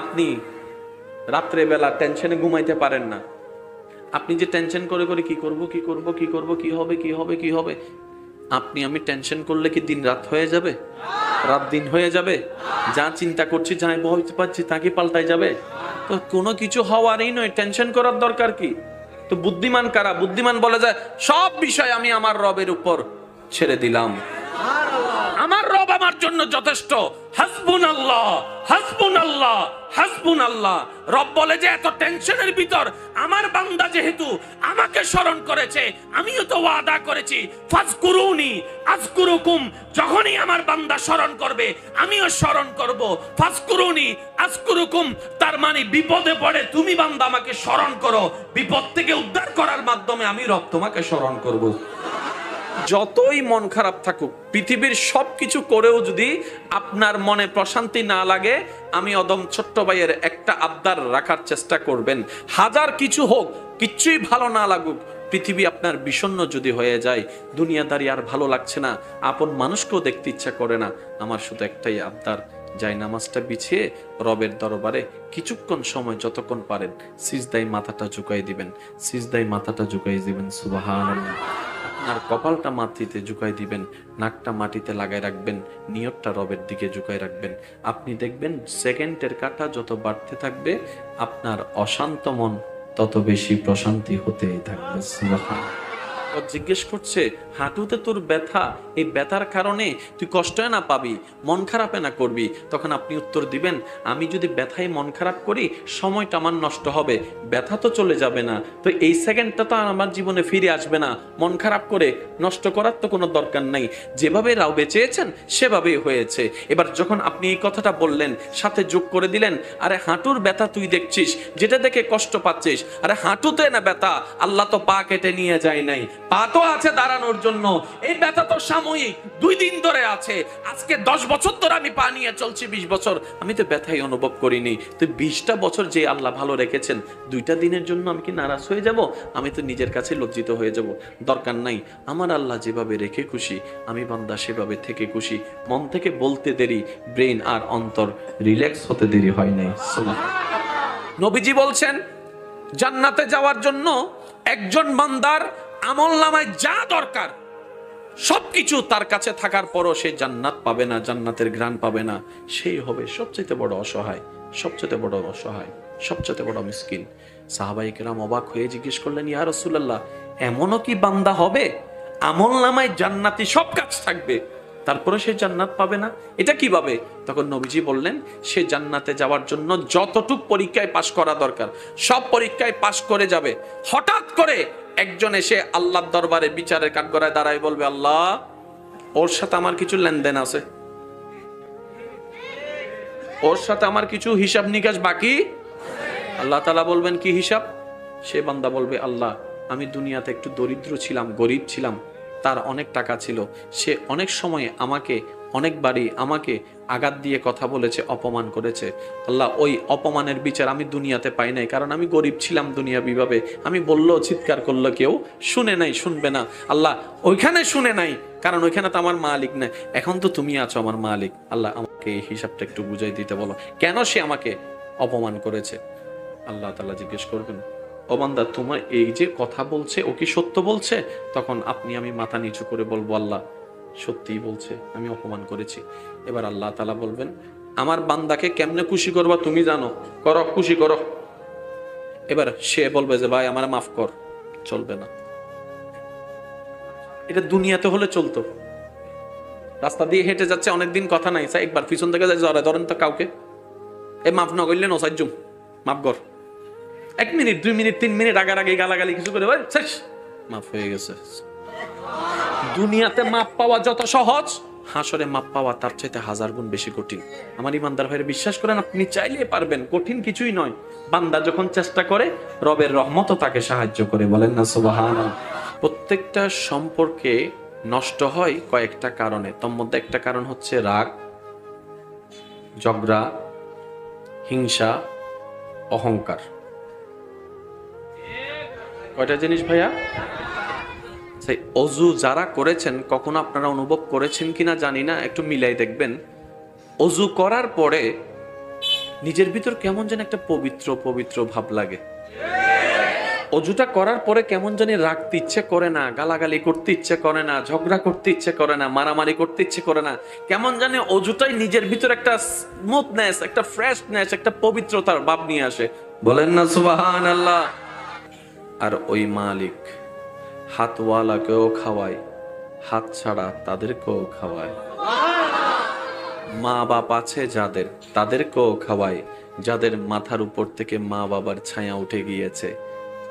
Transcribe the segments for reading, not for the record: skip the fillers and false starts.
আপনি রাত্রে বেলা টেনশনে ঘুমাইতে পারেন না, আপনি যে টেনশন করে করে কি করব কি করব কি করব কি হবে কি হবে কি হবে, আপনি আমি টেনশন করলে কি দিন রাত হয়ে যাবে? রাত দিন হয়ে যাবে? যা চিন্তা করছি, যা ভয় পাচ্ছি তা কি পাল্টাই যাবে? তো কোনো কিছু হওয়ারই নয়, টেনশন করার দরকার কি? তো বুদ্ধিমান কারা? বুদ্ধিমান বলে যায় সব বিষয় আমি আমার রবের উপর ছেড়ে দিলাম, আমার রব আমার জন্য যথেষ্ট। হাসবুনাল্লাহ হাসবুনাল্লাহ হাসবুনাল্লাহ। রব বলে যে এত টেনশনের ভিতর আমার বান্দা যেহেতু আমাকে স্মরণ করেছে, আমিও তো ওয়াদা করেছি ফাজকুরুনি আযকুরুকুম, যখনই আমার বান্দা স্মরণ করবে আমিও স্মরণ করব। ফাজকুরুনি আযকুরুকুম, তার মানে বিপদে পড়ে তুমি বান্দা আমাকে স্মরণ করো, বিপদ থেকে উদ্ধার করার মাধ্যমে আমি রব তোমাকে স্মরণ করব। যতই মন খারাপ থাকুক, পৃথিবীর সবকিছু করেও যদি আপনার মনে প্রশান্তি না লাগে, আমি অদম ছোট্ট ভাইয়ের একটা আবদার রাখার চেষ্টা করবেন। হাজার কিছু হোক, কিচ্ছুই ভালো না লাগুক, পৃথিবী আপনার বিষণ্ণ যদি হয়ে যায়, দুনিয়াদারি আর ভালো লাগছে না, আপন মানুষকেও দেখতে ইচ্ছা করে না, আমার শুধু একটাই আবদার, যাই নামাজটা বিছিয়ে রবের দরবারে কিছুক্ষণ সময় যতক্ষণ পারেন সিজদায় মাথাটা ঝুঁকাই দিবেন, সিজদায় মাথাটা ঝুঁকাই দিবেন, সুবহানাল্লাহ। আর কপালটা মাটিতে ঝুঁকাই দিবেন, নাকটা মাটিতে লাগাই রাখবেন, নিয়তটা রবের দিকে ঝুঁকাই রাখবেন। আপনি দেখবেন সেকেন্ডের কাঁটা যত বাড়তে থাকবে, আপনার অশান্ত মন তত বেশি প্রশান্তি হতেই থাকবে। সুবহানাল্লাহ। ও জিজ্ঞেস করছে হাঁটুতে তোর ব্যথা, এই ব্যথার কারণে তুই কষ্ট না পাবি, মন খারাপে না করবি। তখন আপনি উত্তর দিবেন, আমি যদি ব্যথায় মন খারাপ করি সময়টা আমার নষ্ট হবে, ব্যথা তো চলে যাবে না, তো এই সেকেন্ডটা তো আমার জীবনে ফিরে আসবে না, মন খারাপ করে নষ্ট করার তো কোনো দরকার নাই, যেভাবে রাউবে চেয়েছেন সেভাবেই হয়েছে। এবার যখন আপনি এই কথাটা বললেন, সাথে যোগ করে দিলেন, আরে হাঁটুর ব্যথা তুই দেখছিস, যেটা দেখে কষ্ট পাচ্ছিস, আরে হাঁটুতে না ব্যথা, আল্লাহ তো পা কেটে নিয়ে যায় নাই, পা তো আছে দাঁড়ানোর জন্য, এই ব্যথা তো সাময়িক, 2 দিন ধরে আছে, আজকে 10 বছর ধরে আমি পা নিয়ে চলছি, 20 বছর আমি তো ব্যথাই অনুভব করিনি, তো 20টা বছর যে আল্লাহ ভালো রেখেছেন, 2টা দিনের জন্য আমি কি নারাজ হয়ে যাব? আমি তো নিজের কাছে লজ্জিত হয়ে যাব। দরকার নাই, আমার আল্লাহ যেভাবে রেখে খুশি, আমি বান্দা সেভাবে থেকে খুশি। মন থেকে বলতে দেরি, ব্রেন আর অন্তর রিল্যাক্স হতে দেরি হয় নাই। নবীজি বলছেন জান্নাতে যাওয়ার জন্য একজন বান্দার আমলনামায় যা দরকার সবকিছু তার কাছে থাকার পরও সে জান্নাত পাবে না, জান্নাতের ঘ্রাণ পাবে না, সেই হবে সবচেয়ে বড় অসহায়, সবচেয়ে বড় অসহায়, সবচেয়ে বড় মিসকিন। সাহাবায়ে কেরাম অবাক হয়ে জিজ্ঞেস করলেন, ইয়া রাসূলুল্লাহ, এমনও কি বান্দা হবে আমলনামায় জান্নাতি সব কাজ থাকবে, তারপরে সে জান্নাত পাবে না? এটা কিভাবে? তখন নবীজি বললেন, সে জান্নাতে যাওয়ার জন্য যতটুক পরীক্ষায় পাশ করা দরকার সব পরীক্ষায় পাশ করে যাবে। হঠাৎ করে একজন এসে আল্লাহর দরবারে বিচারের কাঠগড়ায় দাঁড়ায় বলবে, আল্লাহ, ওর সাথে আমার কিছু লেনদেন আছে, ওর সাথে আমার কিছু হিসাব নিকাশ বাকি। আল্লাহ তাআলা বলবেন, কি হিসাব? সে বান্দা বলবে, আল্লাহ, আমি দুনিয়াতে একটু দরিদ্র ছিলাম, গরিব ছিলাম, তার অনেক টাকা ছিল, সে অনেক সময় আমাকে অনেকবারই আমাকে আঘাত দিয়ে কথা বলেছে, অপমান করেছে। আল্লাহ, ওই অপমানের বিচার আমি দুনিয়াতে পাই নাই, কারণ আমি গরিব ছিলাম দুনিয়াবিভাবে, আমি বললো, চিৎকার করলো, কেউ শুনে নাই, শুনবে না। আল্লাহ, ওইখানে শুনে নাই, কারণ ওইখানে তো আমার মালিক নাই, এখন তো তুমি আছো আমার মালিক। আল্লাহ, আমাকে এই হিসাবটা একটু বুঝাই দিতে বলো, কেন সে আমাকে অপমান করেছে। আল্লাহ তাআলা জিজ্ঞেস করবেন, ও বান্দা, তোমার এই যে কথা বলছে, ও কি সত্য বলছে? তখন আমি মাথা নিচু করে বলবো, আল্লাহ, সত্যিই বলছে, আমি অপমান করেছি। এবার আল্লাহ তাআলা বলবেন, আমার বান্দাকে কেমনে খুশি করবা তুমি জানো, করো, খুশি করো। এবার সে বলবে যে, ভাই আমার মাফ কর, চলবে না। এটা দুনিয়াতে হলে চলতো, রাস্তা দিয়ে হেঁটে যাচ্ছে, অনেকদিন কথা নাই, একবার পিছন থেকে যায়, ধরেন তো কাউকে, এ মাফ না করলেন ওসাইজুম, মাফ কর, 1 মিনিট 2 মিনিট 3 মিনিট আগারাগি গালাগালি কিছু করে শেষ, মাফ হয়ে গেছে। দুনিয়াতে মাপ পাওয়া যত সহজ, হাসরে মাপ পাওয়া তার চাইতে 1000 গুণ বেশি কঠিন। আমার ইমানদার ভাইরা, বিশ্বাস করেন, আপনি চাইলে পারবেন, কঠিন কিছুই নয়। বান্দা যখন চেষ্টা করে, রবের রহমতও তাকে সাহায্য করে, বলেন না সুবহানাল্লাহ। প্রত্যেকটা সম্পর্কে নষ্ট হয় কয়েকটা কারণে, তার মধ্যে একটা কারণ হচ্ছে রাগ, ঝগড়া, হিংসা, অহংকার। কয়টা জিনিস ভাইয়া? সেই অজু যারা করেছেন, কখনো আপনারা অনুভব করেছেন কিনা জানি না, একটু মিলাই দেখবেন। অজু করার পরে নিজের ভিতর কেমন যেন একটা পবিত্র পবিত্র ভাব লাগে। অজুটা করার পরে কেমন জানি রাখতে ইচ্ছে করে না, গালাগালি করতে ইচ্ছে করে না, ঝগড়া করতে ইচ্ছে করে না, মারামারি করতে ইচ্ছে করে না। কেমন জানি অজুটাই নিজের ভিতর একটা স্মুথনেস, একটা ফ্রেশনেস, একটা পবিত্রতার ভাব নিয়ে আসে। বলেন না সুবহানাল্লাহ। আর ওই মালিক হাতওয়ালাকেও খাওয়ায়, হাত ছাড়া তাদেরকেও খাওয়ায়। মা বাপ আছে যাদের, তাদেরকেও খাওয়ায়। যাদের মাথার উপর থেকে মা বাবার ছায়া উঠে গিয়েছে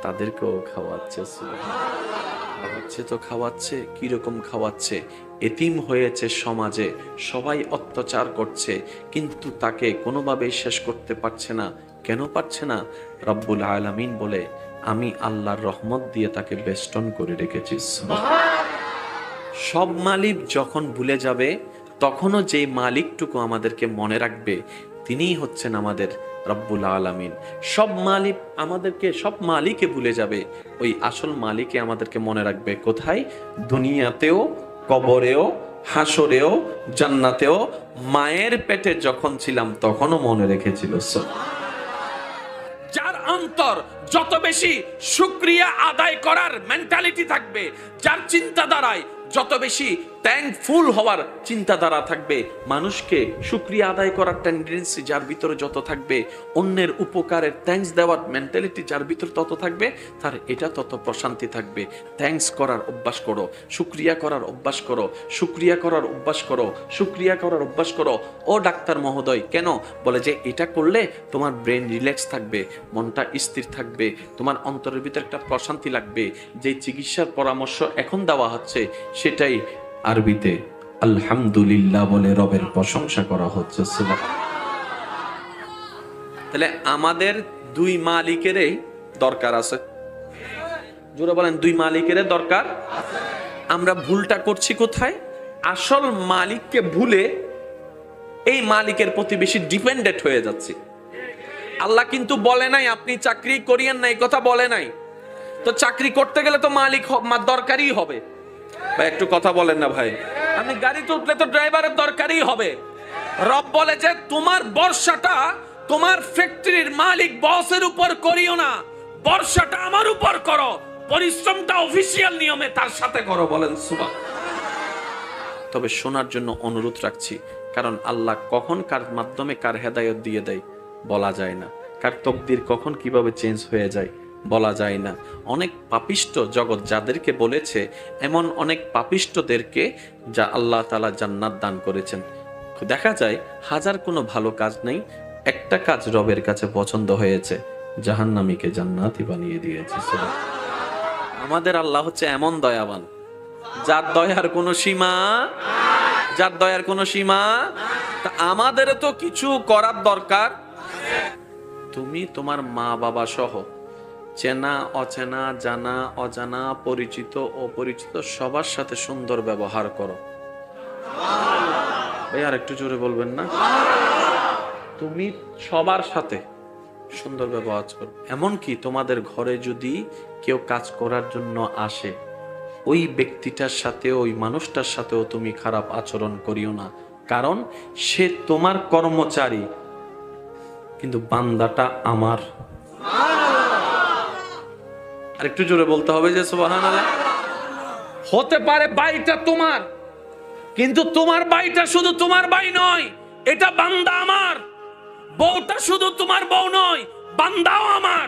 তাদেরকেও খাওয়াচ্ছে। খাওয়াচ্ছে তো খাওয়াচ্ছে, কিরকম খাওয়াচ্ছে? এতিম হয়েছে সমাজে, সবাই অত্যাচার করছে, কিন্তু তাকে কোনোভাবেই শেষ করতে পারছে না। কেন পারছে না? রব্বুল আলামিন বলে, আমি আল্লাহর রহমত দিয়ে তাকে বেষ্টন করে রেখেছি। সব মালিক যখন ভুলে যাবে, তখনও যে মালিকটুকু আমাদেরকে মনে রাখবে, তিনিই হচ্ছেন আমাদের রব্বুল আলামিন। সব মালিক আমাদেরকে, সব মালিকে ভুলে যাবে, ওই আসল মালিকে আমাদেরকে মনে রাখবে। কোথায়? দুনিয়াতেও, কবরেও, হাসরেও, জান্নাতেও। মায়ের পেটে যখন ছিলাম তখনও মনে রেখেছিল। যার অন্তর যত বেশি শুকরিয়া আদায় করার মেন্টালিটি থাকবে, যার চিন্তাধারায় যত বেশি থ্যাঙ্কফুল হওয়ার চিন্তাধারা থাকবে, মানুষকে শুকরিয়া আদায় করার টেন্ডেন্সি যার ভিতরে যত থাকবে, অন্যের উপকারের থ্যাঙ্কস দেওয়ার মেন্টালিটি যার ভিতরে তত থাকবে, তার এটা তত প্রশান্তি থাকবে। থ্যাঙ্কস করার অভ্যাস করো, শুকরিয়া করার অভ্যাস করো, শুকরিয়া করার অভ্যাস করো, শুকরিয়া করার অভ্যাস করো। ও ডাক্তার মহোদয়, কেন? বলে যে এটা করলে তোমার ব্রেন রিল্যাক্স থাকবে, মনটা স্থির থাকবে, তোমার অন্তরের ভিতরে একটা প্রশান্তি লাগবে। যে চিকিৎসার পরামর্শ এখন দেওয়া হচ্ছে সেটাই আরবিতে আলহামদুলিল্লাহ বলে রবের প্রশংসা করা হচ্ছে। তাহলে আমাদের দুই মালিকেরই দরকার আছে। জোরে বলেন, দুই মালিকেরই দরকার। আমরা ভুলটা করছি কোথায়? আসল মালিককে ভুলে এই মালিকের প্রতি বেশি ডিপেন্ডেন্ট হয়ে যাচ্ছি। আল্লাহ কিন্তু বলে নাই আপনি চাকরি করিয়েন না, এই কথা বলে নাই। তো চাকরি করতে গেলে তো মালিক দরকারই হবে। ভাই একটু কথা বলেন না ভাই। আপনি গাড়িতে উঠলে তো ড্রাইভারের দরকারই হবে। রব বলে যে তোমার ভরসাটা তোমার ফ্যাক্টরির মালিক বসের উপর করিও না, ভরসাটা আমার উপর করো, পরিশ্রমটা অফিসিয়াল নিয়মে তার সাথে করো। বলেন সুবহানাল্লাহ। তবে শোনার জন্য অনুরোধ রাখছি, কারণ আল্লাহ কখন কার মাধ্যমে কার হেদায়েত দিয়ে দেয় বলা যায় না, কার তকদির কখন কিভাবে চেঞ্জ হয়ে যায় বলা যায় না। অনেক পাপিষ্ট জগৎ যাদেরকে বলেছে, এমন অনেক পাপিষ্টদেরকে যা আল্লাহ তাআলা জান্নাত দান করেছেন। দেখা যায় হাজার কোনো ভালো কাজ নেই, একটা কাজ রবের কাছে পছন্দ হয়েছে, জাহান্নামীকে জান্নাতি বানিয়ে দিয়েছে। আমাদের আল্লাহ হচ্ছে এমন দয়াবান, যার দয়ার কোনো সীমা, যার দয়ার কোনো সীমা। তা আমাদের তো কিছু করার দরকার। তুমি তোমার মা বাবা সহ চেনা অচেনা, জানা অজানা, পরিচিত অপরিচিত সবার সাথে সুন্দর ব্যবহার করো। ভাই আর একটু জোরে বলবেন না? তুমি সবার সাথে সুন্দর ব্যবহার করো। এমনকি তোমাদের ঘরে যদি কেউ কাজ করার জন্য আসে, ওই ব্যক্তিটার সাথে, ওই মানুষটার সাথেও তুমি খারাপ আচরণ করিও না, কারণ সে তোমার কর্মচারী, কিন্তু বান্দাটা আমার। আর একটু জোরে বলতে হবে যে সুবহানাল্লাহ। হতে পারে ভাইটা তোমার, কিন্তু তোমার ভাইটা শুধু তোমার ভাই নয়, এটা বান্দা আমার। বউটা শুধু তোমার বউ নয়, বান্দাও আমার।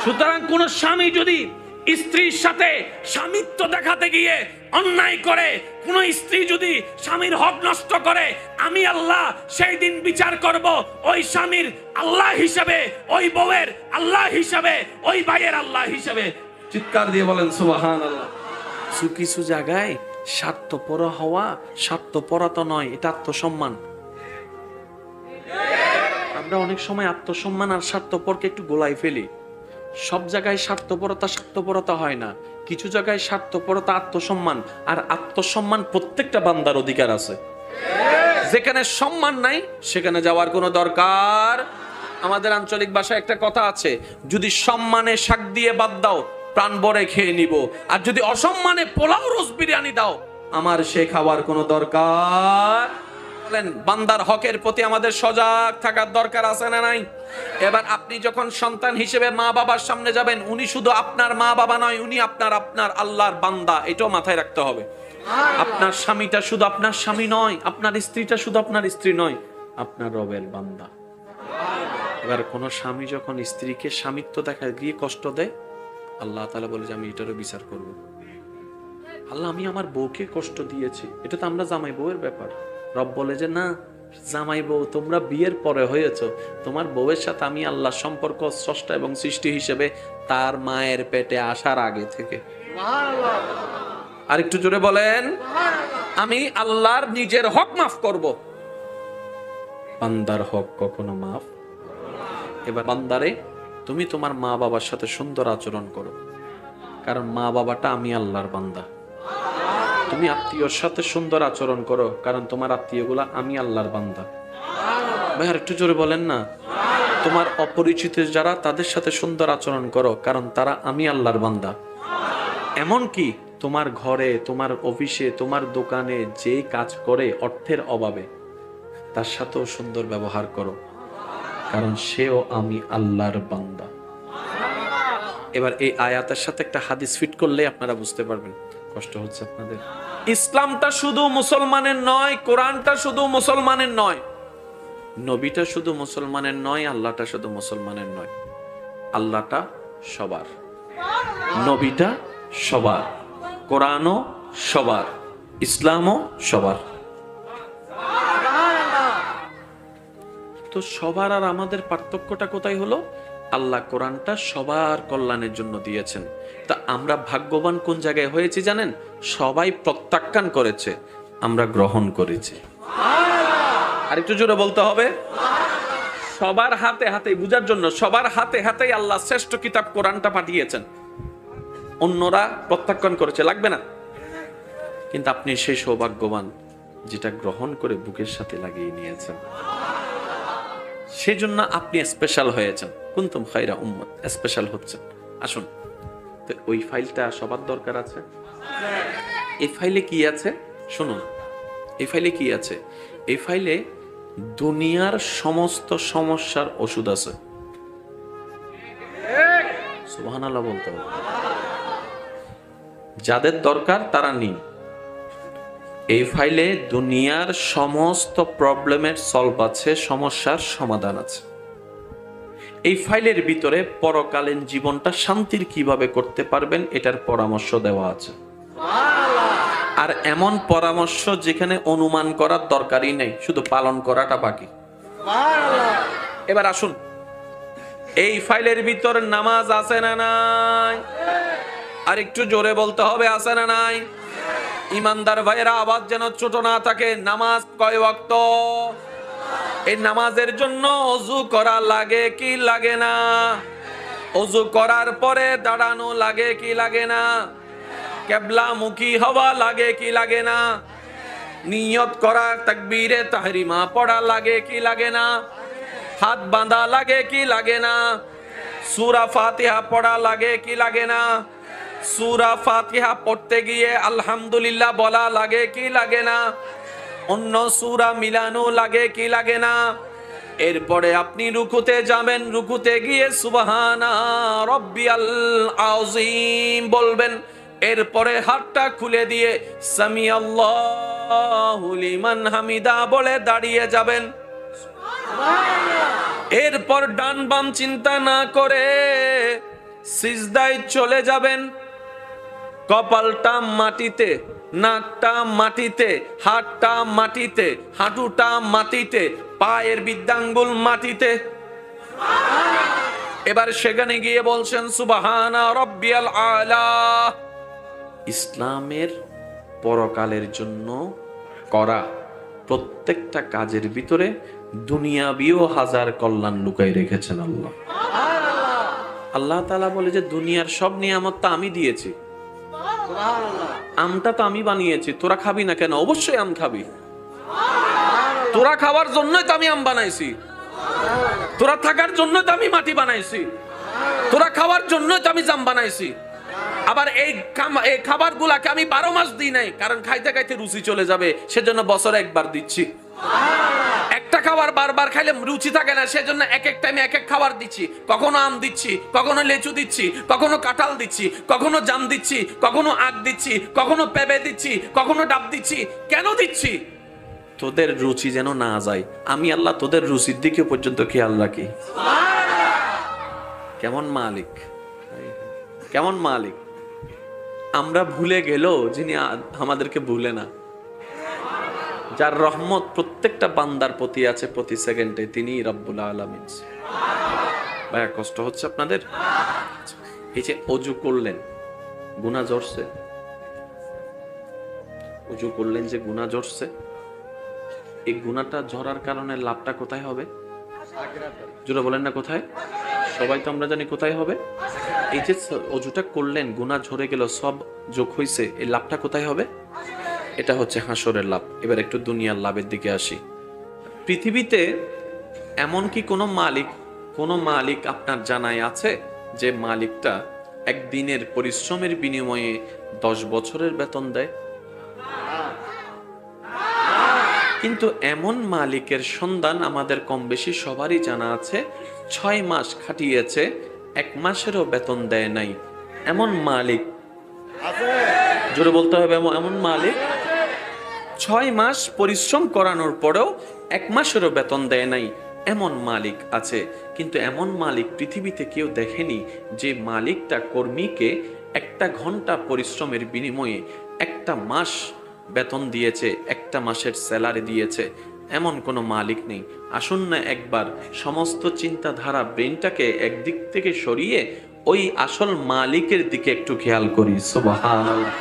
সুতরাং কোন স্বামী যদি স্ত্রীর সাথে স্বামিত্ব দেখাতে গিয়ে অন্যায় করে, কোন স্ত্রী যদি স্বামীর হক নষ্ট করে, আমি আল্লাহ সেই দিন বিচার করব ওই স্বামীর আল্লাহ হিসেবে, ওই বউয়ের আল্লাহ হিসেবে, ওই ভাইয়ের আল্লাহ হিসেবে। চিৎকার দিয়ে বলেন সুবহানাল্লাহ। কিছু জায়গায় স্বার্থপর হওয়া, স্বার্থপরতা নয়, এটা আত্মসম্মান। আমরা অনেক সময় আত্মসম্মান আর স্বার্থপরকে একটু গোলাই ফেলি। সব জায়গায় স্বার্থপরতা হয় না, কিছু জায়গায় স্বার্থপরতা আত্মসম্মান। আর আত্মসম্মান প্রত্যেকটা বান্দার অধিকার আছে। যেখানে সম্মান নাই সেখানে যাওয়ার কোনো দরকার। আমাদের আঞ্চলিক ভাষায় একটা কথা আছে, যদি সম্মানে শাক দিয়ে বাদ দাও প্রাণ ভরে খেয়ে নিব, আর যদি অসম্মানে পোলাও রোজ বিরিয়ানি দাও আমার সে খাওয়ার কোনো দরকার। বলেন বান্দার হকের প্রতি আমাদের সজাগ থাকার দরকার আছে না নাই? এবার আপনি যখন সন্তান হিসেবে মা বাবার সামনে যাবেন, উনি শুধু আপনার মা বাবা নয়, উনি আপনার আল্লাহর বান্দা, এটাও মাথায় রাখতে হবে। আপনার স্বামীটা শুধু আপনার স্বামী নয়, আপনার স্ত্রীটা শুধু আপনার স্ত্রী নয়, আপনার রবের বান্দা। এবার কোন স্বামী যখন স্ত্রীকে স্বামিত্ব দেখা গিয়ে কষ্ট দেয়, আল্লাহ তাআলা বলে যে আমি এটারও বিচার করব। আল্লাহ, আমি আমার বউকে কষ্ট দিয়েছি, এটা তো আমরা জামাই বউয়ের ব্যাপার। রব বলে যে না, জামাই বউ তোমরা বিয়ের পরে হয়েছো, তোমার বউয়ের সাথে আমি আল্লাহ সম্পর্ক স্রষ্টা এবং সৃষ্টি হিসেবে তার মায়ের পেটে আসার আগে থেকে। আর একটু জোরে বলেন, আমি আল্লাহর নিজের হক মাফ করব, বান্দার হক কখনো মাফ। এবার বান্দারে, তুমি তোমার মা বাবার সাথে সুন্দর আচরণ করো, কারণ মা বাবাটা আমি আল্লাহর বান্দা। তুমি আত্মীয়র সাথে সুন্দর আচরণ করো, কারণ তোমার আত্মীয়গুলা আমি আল্লাহর বান্দা। ভাই আর একটু জোরে বলেন না। তোমার অপরিচিত যারা, তাদের সাথে সুন্দর আচরণ করো, কারণ তারা আমি আল্লাহর বান্দা। এমনকি তোমার ঘরে, তোমার অফিসে, তোমার দোকানে যে কাজ করে অর্থের অভাবে, তার সাথেও সুন্দর ব্যবহার করো, কারণ সেও আমি আল্লাহর বান্দা। এবার এই আয়াতের সাথে একটা হাদিস ফিট করলে আপনারা বুঝতে পারবেন। কষ্ট হচ্ছে আপনাদের? ইসলামটা শুধু মুসলমানের নয়, কোরআনটা শুধু মুসলমানের নয়, নবীটা শুধু মুসলমানের নয়, আল্লাহটা শুধু মুসলমানের নয়। আল্লাহটা সবার, নবীটা সবার, কোরআনও সবার, ইসলামও সবার। তো সবার আর আমাদের পার্থক্যটা কোথায় হলো? আল্লাহ কোরআনটা সবার কল্যাণের জন্য দিয়েছেন। তা আমরা ভাগ্যবান কোন জায়গায় হয়েছি জানেন? সবাই প্রত্যাখ্যান করেছে, আমরা গ্রহণ করেছি। আর একটু জোরে বলতে হবে। সবার হাতে হাতে, বুঝার জন্য, সবার হাতে হাতে আল্লাহ শ্রেষ্ঠ কিতাব কোরআনটা পাঠিয়েছেন, অন্যরা প্রত্যাখ্যান করেছে, লাগবে না। কিন্তু আপনি সেই সৌভাগ্যবান যেটা গ্রহণ করে বুকের সাথে লাগিয়ে নিয়েছেন, সেজন্য আপনি স্পেশাল হয়েছেন। কুনতুম খায়রা উম্মাত, স্পেশাল হচ্ছেন। আসুন, তো ওই ফাইলটা সবার দরকার আছে। এই ফাইলে কি আছে শুনুন। এই ফাইলে কি আছে? এই ফাইলে দুনিয়ার সমস্ত সমস্যার ওষুধ আছে। সুবহানাল্লাহ বলতে হবে। যাদের দরকার তারা নিন। এই ফাইলে দুনিয়ার সমস্ত প্রবলেমের সলভ আছে, সমস্যার সমাধান আছে। এই ফাইলের ভিতরে পরকালীন জীবনটা শান্তির কিভাবে করতে পারবেন এটার পরামর্শ দেওয়া আছে। আর এমন পরামর্শ যেখানে অনুমান করার দরকারই নেই, শুধু পালন করাটা বাকি। এবার আসুন, এই ফাইলের ভিতরে নামাজ আছে না নাই? আর একটু জোরে বলতে হবে, আছে না নাই? ইমানদার ভাইয়েরা, আওয়াজ যেন ছোট না থাকে। নামাজ কয় ওয়াক্ত? এই নামাজের জন্য ওযু করা লাগে কি লাগে না? ওযু করার পরে দাঁড়ানো লাগে কি লাগে না? কিবলামুখী হওয়া লাগে কি লাগে না? নিয়ত করা, তাকবীরে তাহরিমা পড়া লাগে কি লাগে না? হাত বাঁধা লাগে কি লাগে না? সূরা ফাতিহা পড়া লাগে কি লাগে না? সূরা ফাতিহা পড়তে গিয়ে আলহামদুলিল্লাহ বলা লাগে কি লাগে না? অন্য সূরা মিলানো লাগে কি লাগে না? এরপরে আপনি রুকুতে যাবেন, রুকুতে গিয়ে সুবহানা রাব্বিয়াল আযীম বলবেন। এরপরে হাতটা খুলে দিয়ে সামিআল্লাহু লিমান হামিদা বলে দাঁড়িয়ে যাবেন। এরপর ডান বাম চিন্তা না করে সিজদায় চলে যাবেন। কপালটা মাটিতে, নাকটা মাটিতে, হাতটা মাটিতে, হাঁটুটা মাটিতে, পায়ের বৃদ্ধাঙ্গুল মাটিতে। এবার সেখানে গিয়ে বলছেন সুবহানা রাব্বিয়াল আলা। ইসলামের পরকালের জন্য করা প্রত্যেকটা কাজের ভিতরে দুনিয়াবিও হাজার কল্যাণ লুকাই রেখেছেন আল্লাহ। আল্লাহ তাআলা বলে যে দুনিয়ার সব নিয়ামত তো আমি দিয়েছি, আমটা তো আমি বানিয়েছি, তোরা খাবি না কেন? অবশ্যই আম খাবি। তোরা খাওয়ার জন্যই তো আমি আম বানাইছি, তোরা থাকার জন্যই তো আমি মাটি বানাইছি, তোরা খাওয়ার জন্যই তো আমি জাম বানাইছি। আবার এই খাবার গুলাকে আমি 12 মাস দিই নাই, কারণ খাইতে খাইতে রুচি চলে যাবে, সেজন্য বছরে একবার দিচ্ছি। একটা খাবার বারবার খাইলে রুচি থাকে না, সেজন্য এক এক টাইমে এক এক খাবার দিচ্ছি। কখনো আম দিচ্ছি, কখনো লেচু দিচ্ছি, কখনো কাঁঠাল দিচ্ছি, কখনো জাম দিচ্ছি, কখনো আখ দিচ্ছি, কখনো পেঁপে দিচ্ছি, কখনো ডাব দিচ্ছি। কেন দিচ্ছি? তোদের রুচি যেন না যায়। আমি আল্লাহ তোদের রুচির দিকে পর্যন্ত খেয়াল রাখি। কেমন মালিক, কেমন মালিক! আমরা ভুলে গেলেও যিনি আমাদেরকে ভুলে না, যার রহমত প্রত্যেকটা বান্দার প্রতি আছে প্রতি সেকেন্ডে, তিনি রব্বুল আলামিন। ভাইয়া কষ্ট হচ্ছে আপনাদের? এই যে অজু করলেন, গুনাহ ঝরছে, অজু করলেন যে গুনাহ ঝরছে, এই গুনাহটা ঝরার কারণে লাভটা কোথায় হবে? জোরে বলেন না কোথায়? সবাই তো আমরা জানি কোথায় হবে। এই যে অজুটা করলেন, গুনাহ ঝরে গেল, সব যোগ হইছে, এই লাভটা কোথায় হবে? এটা হচ্ছে হাসরের লাভ। এবার একটু দুনিয়ার লাভের দিকে আসি। পৃথিবীতে এমন কি কোনো মালিক আপনার জানায় আছে যে মালিকটা একদিনের পরিশ্রমের বিনিময়ে 10 বছরের বেতন দেয়? কিন্তু এমন মালিকের সন্ধান আমাদের কম বেশি সবারই জানা আছে। 6 মাস খাটিয়েছে, 1 মাসেরও বেতন দেয় নাই। এমন মালিক জোরে বলতে হবে, এমন মালিক 6 মাস পরিশ্রম করানোর পরেও 1 মাসেরও বেতন দেয় নাই, এমন মালিক আছে। কিন্তু এমন মালিক পৃথিবীতে কেউ দেখেনি যে মালিকটা কর্মীকে 1 ঘন্টা পরিশ্রমের বিনিময়ে 1 মাস বেতন দিয়েছে, 1 মাসের স্যালারি দিয়েছে। এমন কোনো মালিক নেই। আসুন না একবার সমস্ত চিন্তাধারা, ব্রেনটাকে একদিক থেকে সরিয়ে ওই আসল মালিকের দিকে একটু খেয়াল করি। সুবহানাল্লাহ।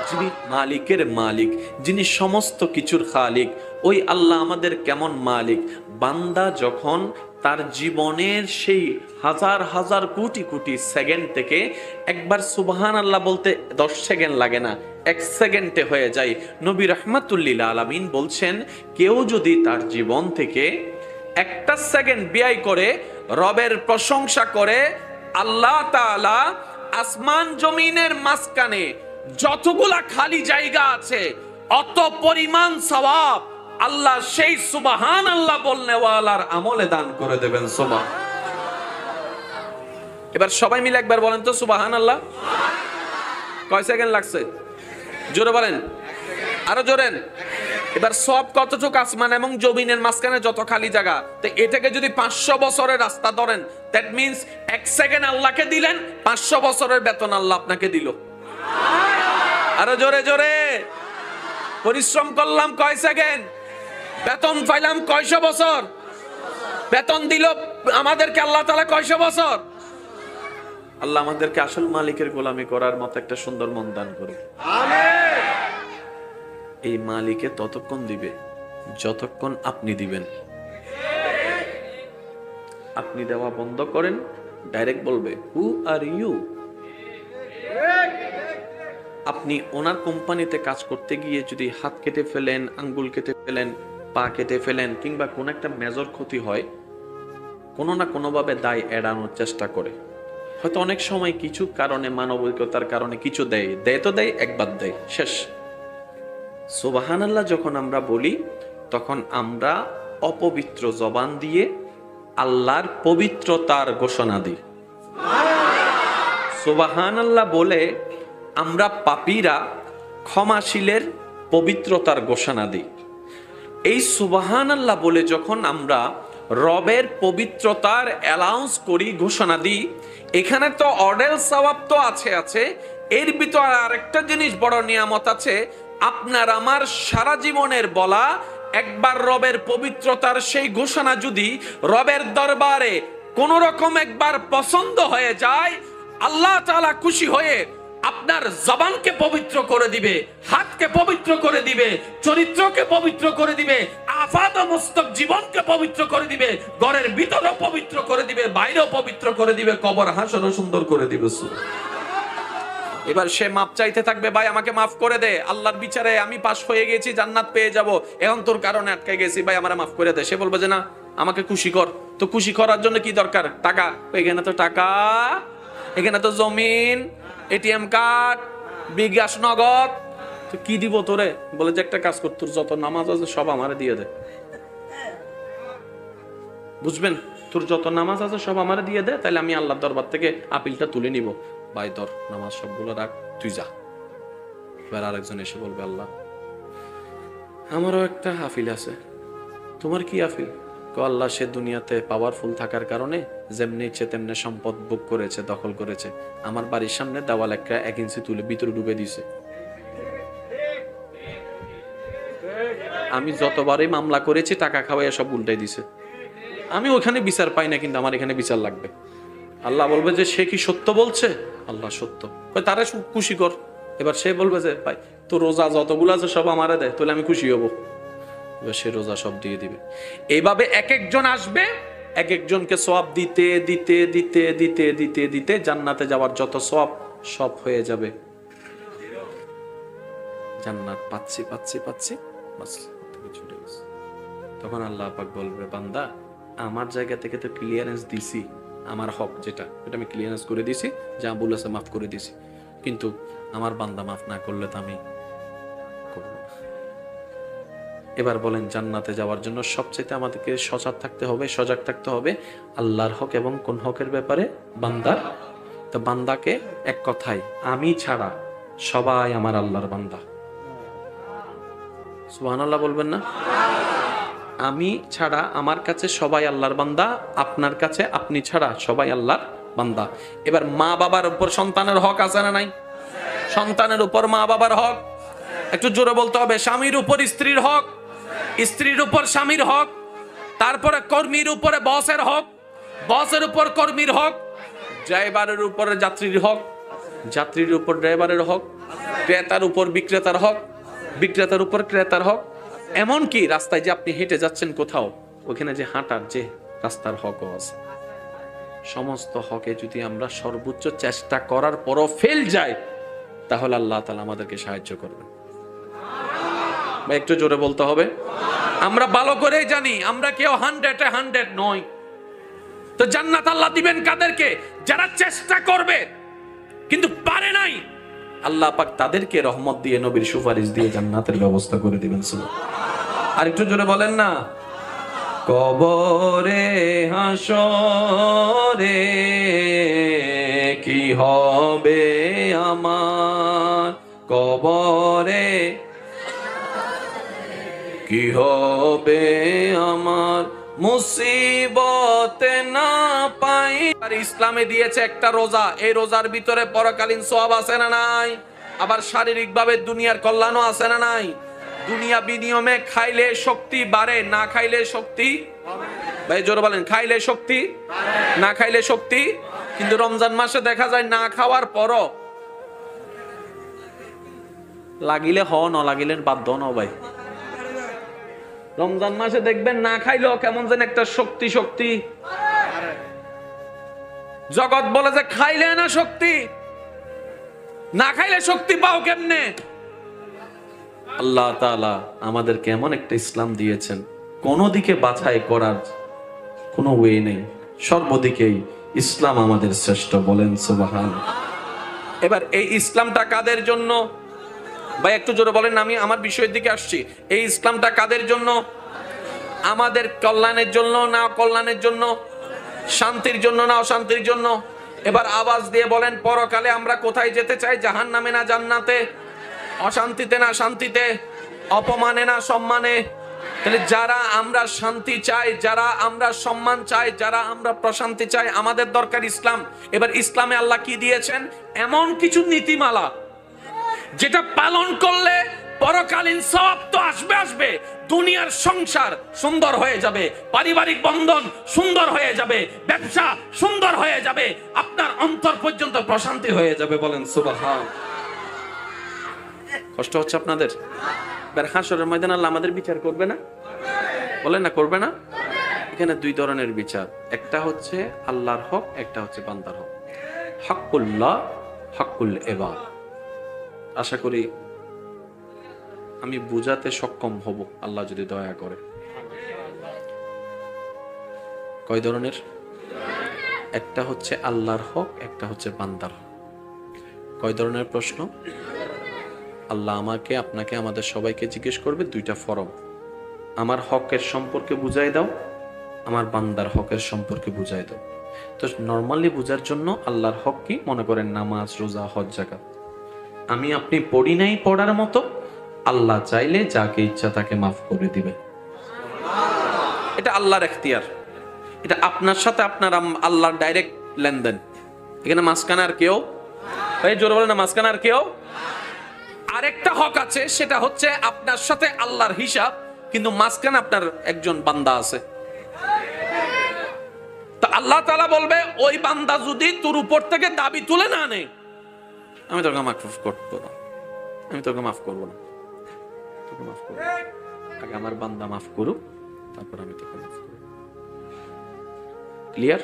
যিনি মালিকের মালিক, যিনি সমস্ত কিছুর খালিক, ওই আল্লাহ আমাদের কেমন মালিক। বান্দা যখন তার জীবনের সেই হাজার হাজার কোটি কোটি সেকেন্ড থেকে একবার সুবহানাল্লাহ বলতে 10 সেকেন্ড লাগে না, 1 সেকেন্ডে হয়ে যায়। নবী রাহমাতুল্লিল আলামিন বলছেন, কেউ যদি তার জীবন থেকে 1 সেকেন্ড ব্যয় করে রবের প্রশংসা করে, আল্লাহ তাআলা আসমান জমিনের মাঝখানে যতগুলা খালি জায়গা আছে অত পরিমাণ সওয়াব আল্লাহ সেই সুবহানাল্লাহ বলনেওয়ালার আমলে দান করে দেবেন। সুবহান। এবার সবাই মিলে একবার বলেন তো সুবহানাল্লাহ। কয় সেকেন্ড লাগছে? জোরে বলেন, আরো জোরে। এবার সব কতটুকু? আসমান এবং জমিনের মাঝখানে যত খালি জায়গা, তো এটাকে যদি 500 বছরের রাস্তা ধরেন, দ্যাট মিন্স 1 সেকেন্ড আল্লাহকে দিলেন, 500 বছরের বেতন আল্লাহ আপনাকে দিল। আরো জোরে জোরে। পরিশ্রম করলাম কয় সেকেন্ড, বেতন পাইলাম কয়শো বছর। বেতন দিল আমাদেরকে আল্লাহ তাআলা কয়শো বছর। আল্লাহ আমাদেরকে আসল মালিকের গোলামি করার মতো একটা সুন্দর মন দান করুন। আমিন। এই মালিকে ততক্ষণ দিবে যতক্ষণ আপনি দিবেন। আপনি দেওয়া বন্ধ করেন, ডাইরেক্ট বলবে হু আর ইউ। আপনি ওনার কোম্পানিতে কাজ করতে গিয়ে যদি হাত কেটে ফেলেন, আঙ্গুল কেটে ফেলেন, পা কেটে ফেলেন, কিংবা কোন একটা মেজর ক্ষতি হয়, কোনো না কোনোভাবে দায় এড়ানোর চেষ্টা করে। হয়তো অনেক সময় কিছু কারণে, মানবিকতার কারণে কিছু দেয় তো দেয়, একবার দেয়, শেষ। সুবহানাল্লাহ যখন আমরা বলি, তখন আমরা অপবিত্র জবান দিয়ে আল্লাহর পবিত্রতার ঘোষণা দিই। সুবহানাল্লাহ বলে আমরা পাপীরা ক্ষমাশীলের পবিত্রতার ঘোষণা দিই। এই সুবহানাল্লাহ বলে যখন আমরা রবের পবিত্রতার অ্যালাউন্স করি, ঘোষণা দিই, এখানে তো অডেল সওয়াব তো আছে, এর ভিতরে আরেকটা জিনিস বড় নিয়ামত আছে। আপনার আমার সারা জীবনের বলা একবার রবের পবিত্রতার সেই ঘোষণা যদি রবের দরবারে কোন রকম একবার পছন্দ হয়ে যায়, আল্লাহ তাআলা খুশি হয়ে আপনার জবানকে পবিত্র করে দিবে, হাতকে পবিত্র করে দিবে, চরিত্রকে পবিত্র করে দিবে, আফাদ মস্তক জীবনকে পবিত্র করে দিবে, ঘরের ভিতরও পবিত্র করে দিবে, বাইরেও পবিত্র করে দিবে, কবর হাসরও সুন্দর করে দিবে। এবার সে মাপ চাইতে থাকবে, ভাই আমাকে মাফ করে দে, আল্লাহর বিচারে আমি পাশ হয়ে গেছি, জান্নাত পেয়ে যাব, এখন তোর কারণে আটকে গেছি, ভাই আমারে মাফ করে দে। সে বলবে যে না, আমাকে খুশি কর। তো খুশি করার জন্য কি দরকার? টাকা। এখানে তো টাকা, এখানে তো জমিন, এটিএম কার্ড, বিকাশ নগদ, তো কি দিব তোরে? বলে যে একটা কাজ কর, তোর যত নামাজ আছে সব আমারে দিয়ে দে। বুঝবেন? তোর যত নামাজ আছে সব আমারে দিয়ে দে, তাহলে আমি আল্লাহর দরবার থেকে আপিলটা তুলে নিব। ভাই ধর নামাজ সবগুলো রাখ, তুই যা। এবার আরেকজন এসে বলবে, আল্লাহ আমারও একটা আপিল আছে। তোমার কি আপিল? আল্লাহ সে দুনিয়াতে পাওয়ারফুল থাকার কারণে যেমনি ইচ্ছে তেমনি সম্পদ ভোগ করেছে, দখল করেছে। আমার বাড়ির সামনে দেওয়াল একটা 1 ইঞ্চি তুলে ভিতরে ডুবে দিছে। আমি যতবারই মামলা করেছি টাকা খাওয়াইয়া সব উল্টাই দিছে। আমি ওখানে বিচার পাই না, কিন্তু আমার এখানে বিচার লাগবে। আল্লাহ বলবে যে সে কি সত্য বলছে? আল্লাহ সত্য। তারা খুশি কর। এবার সে বলবে যে ভাই তো রোজা যতগুলো আছে সব আমারে দেয়, তাহলে আমি খুশি হব। এবার সে রোজা সব দিয়ে দিবে। এইভাবে এক একজন আসবে, এক একজনকে সওয়াব দিতে দিতে দিতে দিতে দিতে দিতে জান্নাতে যাওয়ার যত সওয়াব সব হয়ে যাবে। জান্নাত পাচ্ছি পাচ্ছি পাচ্ছি, বাস ছুটে গেছে। তখন আল্লাহ পাক বলবে, বান্দা আমার জায়গা থেকে তো ক্লিয়ারেন্স দিছি, আমার হক যেটা এটা আমি ক্লিয়ারেন্স করে দিছি, যা বলেছে মাফ করে দিছি, কিন্তু আমার বান্দা মাফ না করলে তো আমি করব না। এবার বলেন, জান্নাতে যাওয়ার জন্য সবচেয়ে আমাদেরকে সজাগ থাকতে হবে, সজাগ থাকতে হবে আল্লাহর হক এবং কোন হকের ব্যাপারে? বান্দার। তো বান্দাকে এক কথায় আমি ছাড়া সবাই আমার আল্লাহর বান্দা। সুবহানাল্লাহ বলবেন না? আমি ছাড়া আমার কাছে সবাই আল্লাহর বান্দা, আপনার কাছে আপনি ছাড়া সবাই আল্লাহর বান্দা। এবার মা বাবার উপর সন্তানের হক আছে না নাই? সন্তানের উপর মা বাবার হক। একটু জোরে বলতে হবে। স্বামীর উপর স্ত্রীর হক, স্ত্রীর উপর স্বামীর হক, তারপরে কর্মীর উপরে বসের হক, বসের উপর কর্মীর হক, ড্রাইভারের উপরে যাত্রীর হক, যাত্রীর উপর ড্রাইভারের হক, ক্রেতার উপর বিক্রেতার হক, বিক্রেতার উপর ক্রেতার হক। এমনকি রাস্তায় যে আপনি হেঁটে যাচ্ছেন কোথাও, ওখানে যে হাঁটার যে রাস্তার হকও আছে। সমস্ত হকে যদি আমরা সর্বোচ্চ চেষ্টা করার পরও ফেল যাই, তাহলে আল্লাহ তাআলা আমাদেরকে সাহায্য করবেন। বা একটু জোরে বলতে হবে। আমরা ভালো করেই জানি আমরা কেউ 100 নই। তো জান্নাত আল্লাহ দিবেন কাদেরকে? যারা চেষ্টা করবে কিন্তু পারে নাই, আল্লাহ পাক তাদেরকে রহমত দিয়ে, নবীর সুপারিশ দিয়ে জান্নাতের ব্যবস্থা করে দিবেন। আর একটু জোরে বলেন না। কবরে হাসরে কি হবে আমার, কবরে কি হবে আমার, মুসিবতে না পাই। আর ইসলামে দিয়েছে একটা রোজা, এই রোজার ভিতরে পরকালীন সওয়াব আছে না নাই? আবার শারীরিক ভাবে দুনিয়ার কল্যাণও আছে না নাই? দুনিয়া বিনিয়মে খাইলে শক্তি বাড়ে, না খাইলে শক্তি, ভাই জোরে বলেন, খাইলে শক্তি না খাইলে শক্তি। কিন্তু রমজান মাসে দেখা যায় না খাওয়ার পরও লাগিলে হ, ন লাগিলে বাধ্য ন। ভাই রমজান মাসে দেখবেন না খাইলেও কেমন যেন একটা শক্তি শক্তি। জগৎ বলে যে খাইলে না শক্তি, না খাইলে শক্তি পাও কেমনে? আল্লাহ তাআলা আমাদেরকে এমন একটা ইসলাম দিয়েছেন, কোন দিকে বাছাই করার কোনো ওয়ে নেই, সর্বদিকেই ইসলাম আমাদের শ্রেষ্ঠ। বলেন সুবহানাল্লাহ। এবার এই ইসলামটা কাদের জন্য? ভাই একটু জোরে বলেন, আমি আমার বিষয়ের দিকে আসছি। এই ইসলামটা কাদের জন্য? আমাদের কল্যাণের জন্য না কল্যাণের জন্য? শান্তির জন্য না অশান্তির জন্য? এবার আওয়াজ দিয়ে বলেন, পরকালে আমরা কোথায় যেতে চাই? জাহান্নামে না জান্নাতে? অশান্তিতে না শান্তিতে? অপমানে না সম্মানে? তাহলে যারা আমরা শান্তি চাই, যারা আমরা সম্মান চাই, যারা আমরা প্রশান্তি চাই, আমাদের দরকার ইসলাম। এবার ইসলামে আল্লাহ কি দিয়েছেন? এমন কিছু নীতিমালা যেটা পালন করলে পরকালীন সওয়াব তো আসবে আসবে, দুনিয়ার সংসার সুন্দর হয়ে যাবে, পারিবারিক বন্ধন সুন্দর হয়ে যাবে, ব্যবসা সুন্দর হয়ে যাবে, আপনার অন্তর পর্যন্ত প্রশান্তি হয়ে যাবে। বলেন সুবহান। কষ্ট হচ্ছে আপনাদের? হাসরের ময়দানে আল্লাহ আমাদের বিচার করবে না? বলেন না করবে না? এখানে দুই ধরনের বিচার, একটা হচ্ছে আল্লাহর হক, একটা হচ্ছে বান্দার হক। হকুল্লাহ, হকুল ইবাদ। আশা করি আমি বুঝাতে সক্ষম হব, আল্লাহ যদি দয়া করে। কয় ধরনের? একটা হচ্ছে আল্লাহর হক, একটা হচ্ছে বান্দার হক। কয় ধরনের প্রশ্ন? আল্লাহ আমাকে, আপনাকে, আমাদের সবাইকে জিজ্ঞেস করবে দুইটা ফরম। আমার হকের সম্পর্কে বুঝাই দাও, আমার বান্দার হকের সম্পর্কে বুঝাই দাও। তো নর্মালি বোঝার জন্য আল্লাহর হক কি, মনে করেন নামাজ, রোজা, হজ, যাকাত, আমি আপনি পড়ি নাই পড়ার মতো, আল্লাহ চাইলে যাকে ইচ্ছা তাকে মাফ করে দিবে। এটা আল্লাহর এখতিয়ার, এটা আপনার সাথে আপনার আল্লাহর ডাইরেক্ট লেনদেন। এখানে মাঝখানে আর কেউ, ভাই জোরে বলে না, মাঝখানে আর কেউ। আরেকটা হক আছে, সেটা হচ্ছে আপনার সাথে আল্লাহর হিসাব, কিন্তু মাঝখানে আপনার একজন বান্দা আছে। তো আল্লাহ তাআলা বলবে, ওই বান্দা যদি তোর উপর থেকে দাবি তুলে না নেয়, আমি তোকে মাফ করবো না, আমি তোকে মাফ করবো না, তোকে মাফ করবো। আগে আমার বান্দা মাফ করুক, তারপর আমি তোকে মাফ করব। ক্লিয়ার?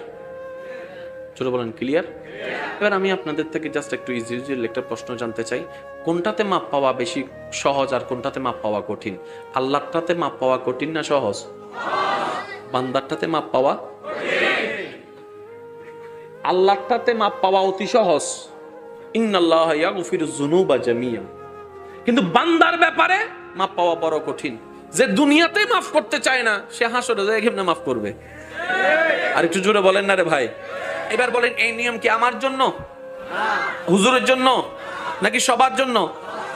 চলো বলেন ক্লিয়ার? এবার আমি আপনাদের থেকে জাস্ট একটু ইজি একটা প্রশ্ন জানতে চাই, কোনটাতে মাপ পাওয়া বেশি সহজ আর কোনটাতে মাপ পাওয়া কঠিন? আল্লাহটাতে মাপ পাওয়া কঠিন না সহজ? বান্দারটাতে মাপ পাওয়া, আল্লাহটাতে মাপ পাওয়া অতি সহজ। ইন্নাল্লাহা ইয়াগফিরুয যুনুবা জামিয়া। কিন্তু বান্দার ব্যাপারে মাপ পাওয়া বড় কঠিন। যে দুনিয়াতে মাফ করতে চায় না, সে হাসরে যায় কেমনে মাফ করবে? আর একটু জোরে বলেন না রে ভাই। এবার বলেন, এই নিয়ম কি আমার জন্য, হুজুরের জন্য, নাকি সবার জন্য?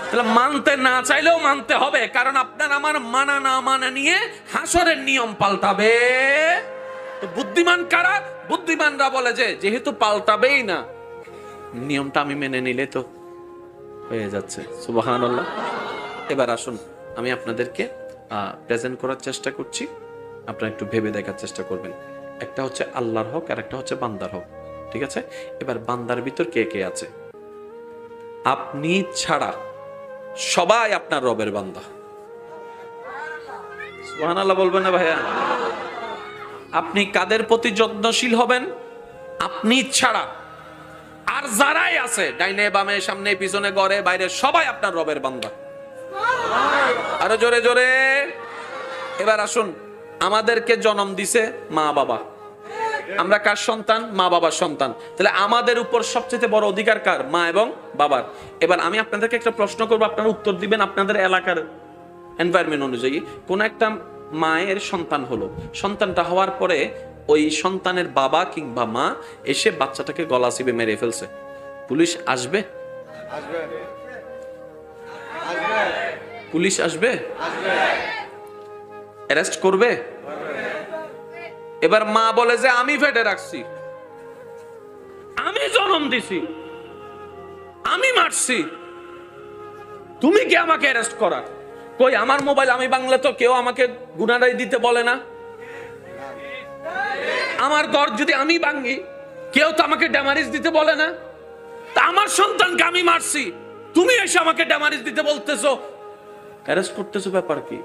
তাহলে মানতে না চাইলেও মানতে হবে, কারণ আপনার আমার মানা না মানা নিয়ে হাসরের নিয়ম পাল্টাবে। তো বুদ্ধিমান কারা? বুদ্ধিমানরা বলে যে যেহেতু পাল্টাবেই না, নিয়মটা আমি মেনে নিলে তো হয়ে যাচ্ছে। সুবহানাল্লাহ। এবার আসুন আমি আপনাদেরকে প্রেজেন্ট করার চেষ্টা করছি, আপনারা একটু ভেবে দেখার চেষ্টা করবেন। একটা হচ্ছে আল্লাহর হক আর একটা হচ্ছে বান্দার হক, ঠিক আছে? এবার বান্দার ভিতর কে কে আছে? আপনি ছাড়া সবাই আপনার রবের বান্দা। সুবহানাল্লাহ বলবেন না ভাইয়া? আপনি কাদের প্রতি যত্নশীল হবেন? আপনি ছাড়া আর যারাই আছে, ডাইনে বামে সামনে পিছনে ঘরে বাইরে, সবাই আপনার রবের বান্দা। আরো জোরে জোরে। এবার আসুন, আমাদেরকে জন্ম দিছে মা বাবা, আমরা কার সন্তান? মা বাবার সন্তান। তাহলে আমাদের উপর সবচেয়ে বড় অধিকার কার? মা এবং বাবার। এবার আমি আপনাদেরকে একটা প্রশ্ন করবো, আপনারা উত্তর দিবেন আপনাদের এলাকার এনভায়রনমেন্ট অনুযায়ী। কোন একটা মায়ের সন্তান হলো, সন্তানটা হওয়ার পরে ওই সন্তানের বাবা কিংবা মা এসে বাচ্চাটাকে গলা চিপে মেরে ফেলছে, পুলিশ আসবে? পুলিশ আসবে? অ্যারেস্ট করবে? এবার মা বলে যে আমি ফেটে রাখছি, আমি জন্ম দিছি, আমি মারছি, তুমি কি আমাকে অ্যারেস্ট করার? কই আমার মোবাইল আমি বাংলা, তো কেউ আমাকে গুনারাই দিতে বলে না। আমার ঘর যদি আমি ভাঙি, কেউ তো আমাকে ড্যামারিজ দিতে বলে না। তা আমার সন্তানকে আমি মারছি, তুমি এসে আমাকে ড্যামারিজ দিতে বলতেছো, অ্যারেস্ট করতেছো, ব্যাপার কি?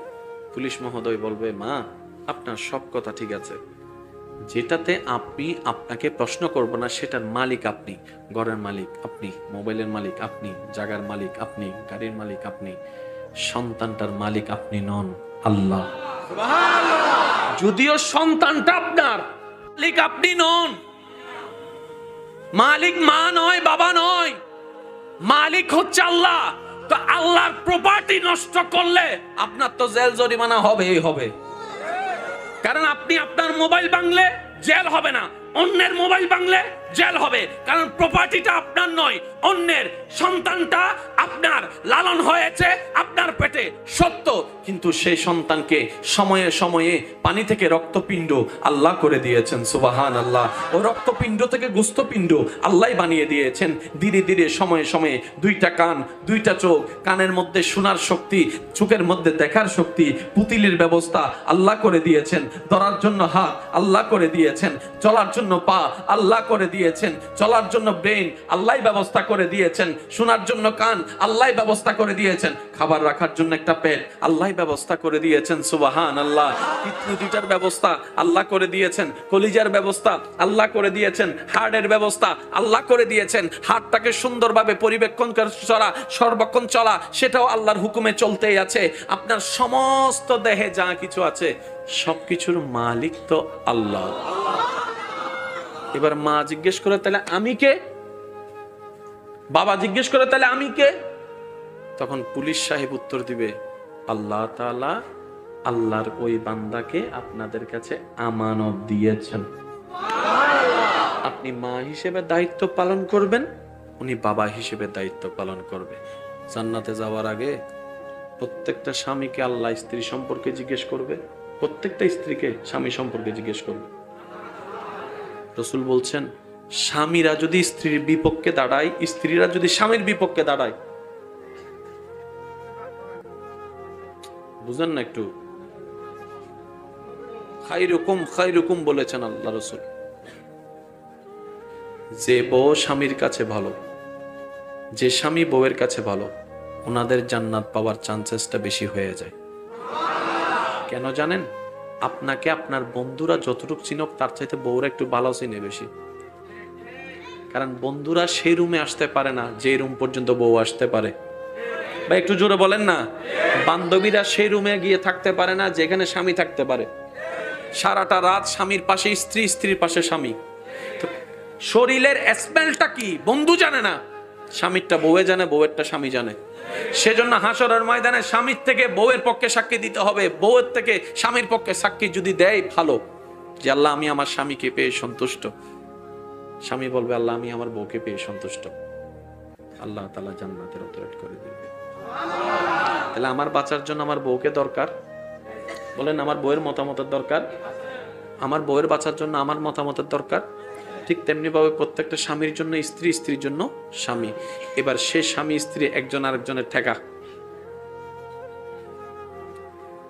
পুলিশ মহোদয় বলবে, মা আপনার সব কথা ঠিক আছে, যেটাতে আপনি আপনাকে প্রশ্ন করব না সেটার মালিক আপনি, ঘরের মালিক আপনি, মোবাইলের মালিক আপনি, জায়গার মালিক আপনি, গাড়ির মালিক আপনি, সন্তানটার মালিক আপনি নন, আল্লাহ। যদিও সন্তানটা আপনার, মালিক আপনি নন। মালিক মা নয়, বাবা নয়, মালিক হচ্ছে আল্লাহ। তো আল্লাহর প্রপার্টি নষ্ট করলে আপনার তো জেল জরিমানা হবেই হবে। কারণ আপনি আপনার মোবাইল ভাঙলে জেল হবে না, অন্যের মোবাইল ভাঙলে জেল হবে, কারণ প্রপার্টিটা আপনার নয়, অন্যের। সন্তানটা আপনার, লালন হয়েছে আপনার পেটে, সত্য, কিন্তু সেই সন্তানকে সময়ে সময়ে পানি থেকে রক্তপিণ্ড আল্লাহ করে দিয়েছেন। সুবহানাল্লাহ। ও রক্তপিণ্ড থেকে গোস্তপিণ্ড আল্লাহ বানিয়ে দিয়েছেন। ধীরে ধীরে সময়ে সময়ে দুইটা কান, দুইটা চোখ, কানের মধ্যে শোনার শক্তি, চোখের মধ্যে দেখার শক্তি, পুতিলির ব্যবস্থা আল্লাহ করে দিয়েছেন, ধরার জন্য হাত আল্লাহ করে দিয়েছেন, চলার জন্য পা আল্লাহ করে দিয়েছেন, চলার জন্য ব্রেন আল্লাহ ব্যবস্থা করে দিয়েছেন, শোনার জন্য কান আল্লাহ ব্যবস্থা করে দিয়েছেন, খাবার রাখার জন্য একটা পেট আল্লাহ ব্যবস্থা করে দিয়েছেন। সুবহানাল্লাহ। কিডনি দুইটার ব্যবস্থা আল্লাহ করে দিয়েছেন, কলিজার ব্যবস্থা আল্লাহ করে দিয়েছেন, হার্টের ব্যবস্থা আল্লাহ করে দিয়েছেন। হার্টটাকে সুন্দরভাবে পরিবেক্ষণ করে চলা, সর্বক্ষণ চলা, সেটাও আল্লাহর হুকুমে চলতেই আছে। আপনার সমস্ত দেহে যা কিছু আছে সবকিছুর মালিক তো আল্লাহ। এবার মা জিজ্ঞেস করে, তাহলে আমি কে? বাবা জিজ্ঞেস করে, তাহলে আমি কে? তখন পুলিশ সাহেব উত্তর দিবে, আল্লাহ তাআলা আল্লাহর ওই বান্দাকে আপনাদের কাছে আমানত দিয়েছেন। আপনি মা হিসেবে দায়িত্ব পালন করবেন, উনি বাবা হিসেবে দায়িত্ব পালন করবে। জান্নাতে যাওয়ার আগে প্রত্যেকটা স্বামীকে আল্লাহ স্ত্রী সম্পর্কে জিজ্ঞেস করবে, প্রত্যেকটা স্ত্রীকে স্বামী সম্পর্কে জিজ্ঞেস করবে। রাসূল বলছেন, স্বামীরা যদি স্ত্রীর বিপক্ষে দাঁড়ায়, স্ত্রীরা যদি স্বামীর বিপক্ষে দাঁড়ায়, বুঝেন না একটু, খায়রুকুম খায়রুকুম বলেছেন আল্লাহ রাসূল। যে বউ স্বামীর কাছে ভালো, যে স্বামী বউয়ের কাছে ভালো, ওনাদের জান্নাত পাওয়ার চান্সেসটা বেশি হয়ে যায়। কেন জানেন? আপনাকে আপনার বন্ধুরা যতটুকু চিনক তার চাইতে বউরা একটু ভালো চিনে বেশি। কারণ বন্ধুরা সেই রুমে আসতে পারে না যে রুম পর্যন্ত বউ আসতে পারে। বা একটু জোরে বলেন না। বান্ধবীরা সেই রুমে গিয়ে থাকতে পারে না যেখানে স্বামী থাকতে পারে। সারাটা রাত স্বামীর পাশে স্ত্রী, স্ত্রীর পাশে স্বামী। তো শরীরের স্মেলটা কি বন্ধু জানে না, স্বামীরটা বউয়ে জানে, বউয়েরটা স্বামী জানে। সেজন্য হাসরের ময়দানে স্বামীর থেকে বউয়ের পক্ষে সাক্ষী দিতে হবে, বউয়ের থেকে স্বামীর পক্ষে সাক্ষী যদি দেয় ভালো, যে আল্লাহ আমি আমার স্বামীকে পেয়ে সন্তুষ্ট। স্বামী বলবে আল্লাহ আমি আমার বউকে পেয়ে সন্তুষ্ট, আল্লাহ তাআলা জান্নাতের অতরেট করে দিবে। তাহলে আমার বাঁচার জন্য আমার বউকে দরকার, বলেন আমার বউয়ের মতামতের দরকার, আমার বউয়ের বাঁচার জন্য আমার মতামতের দরকার। ঠিক তেমনি ভাবে প্রত্যেকটা স্বামীর জন্য স্ত্রী, স্ত্রীর জন্য স্বামী। এবার সে স্বামী স্ত্রী একজন আরেকজনের ঠেকা,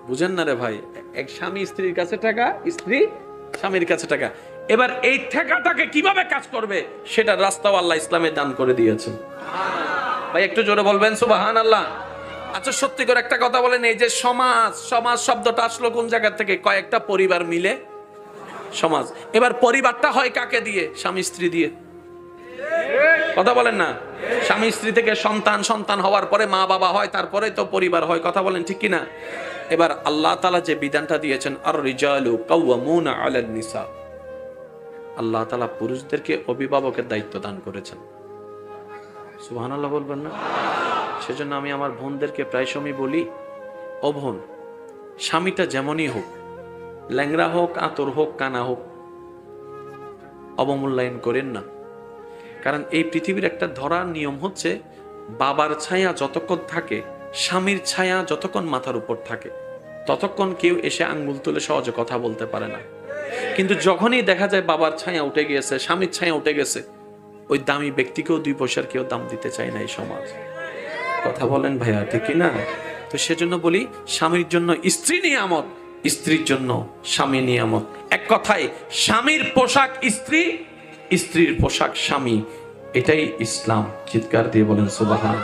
বুঝেন না রে ভাই? এক স্বামী স্ত্রীর কাছে টাকা, স্ত্রী স্বামীর কাছে টাকা। এবার এই ঠেকাটাকে কিভাবে কাজ করবে সেটা রাস্তাও আল্লাহ ইসলামে দান করে দিয়েছেন। ভাই একটু জোরে বলবেন সুবহানাল্লাহ। আচ্ছা সত্যি করে একটা কথা বলেন, এই যে সমাজ, সমাজ শব্দটা আসলো কোন জায়গা থেকে? কয়েকটা পরিবার মিলে সমাজ। এবার পরিবারটা হয় কাকে দিয়ে? স্বামী স্ত্রী দিয়ে। কথা বলেন না? স্বামী স্ত্রী থেকে সন্তান, সন্তান হওয়ার পরে মা বাবা হয়, তারপরে তো পরিবার হয়। কথা বলেন ঠিক কিনা? এবার আল্লাহ তাআলা যে বিধানটা দিয়েছেন, আর রিজালু কাওয়ামুনা আলান নিসা, আল্লাহ তাআলা পুরুষদেরকে অভিভাবকের দায়িত্ব দান করেছেন। সুবহানাল্লাহ বলবেন না? সেজন্য আমি আমার বোনদেরকে প্রায় সময় বলি, ও বোন, স্বামীটা যেমনই হোক, ল্যাংড়া হোক, আতর হোক, কানা হোক, অবমূল্যায়ন করেন না। কারণ এই পৃথিবীর একটা ধরার নিয়ম হচ্ছে, বাবার ছায়া যতক্ষণ থাকে, স্বামীর ছায়া যতক্ষণ মাথার উপর থাকে, ততক্ষণ কেউ এসে আঙ্গুল তুলে সহজে কথা বলতে পারে না। কিন্তু যখনই দেখা যায় বাবার ছায়া উঠে গেছে, স্বামীর ছায়া উঠে গেছে, ওই দামি ব্যক্তিকেও 2 পয়সার কেউ দাম দিতে চায় না এই সমাজ। কথা বলেন ভাইয়া, ঠিক না? তো সেজন্য বলি, স্বামীর জন্য স্ত্রী নিয়ামত, স্ত্রীর জন্য স্বামী নিয়ামত। এক কথায় স্বামীর পোশাক স্ত্রী, স্ত্রীর পোশাক স্বামী, এটাই ইসলাম। চিৎকার দিয়ে বলেন সুবহান।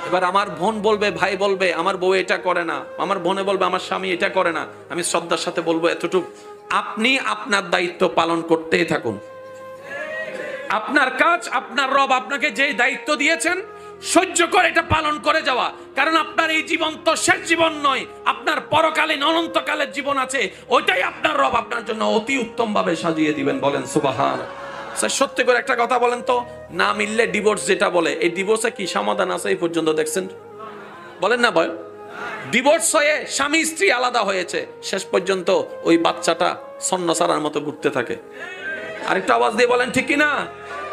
এবার আমার বোন বলবে, ভাই বলবে আমার বউ এটা করে না, আমার বোনে বলবে আমার স্বামী এটা করে না, আমি শ্রদ্ধার সাথে বলবো এতটুকু, আপনি আপনার দায়িত্ব পালন করতেই থাকুন। আপনার কাজ, আপনার রব আপনাকে যে দায়িত্ব দিয়েছেন সহ্য করে এটা পালন করে যাওয়া। কারণ আপনার এই জীবন তো শেষ জীবন নয়, আপনার পরকালীন অনন্তকালের জীবন আছে, ওইটাই আপনার রব আপনার জন্য অতি উত্তম ভাবে সাজিয়ে দিবেন। বলেন সুবহান। সত্যি করে একটা কথা বলেন তো, না মিললে ডিভোর্স যেটা বলে, এই ডিভোর্সে কি সমাধান আছে এই পর্যন্ত দেখছেন? বলেন না ভাই? ডিভোর্স হয়ে স্বামী স্ত্রী আলাদা হয়েছে, শেষ পর্যন্ত ওই বাচ্চাটা সন্ন্যাসারার মতো ঘুরতে থাকে। আরেকটা আওয়াজ দিয়ে বলেন ঠিক কিনা?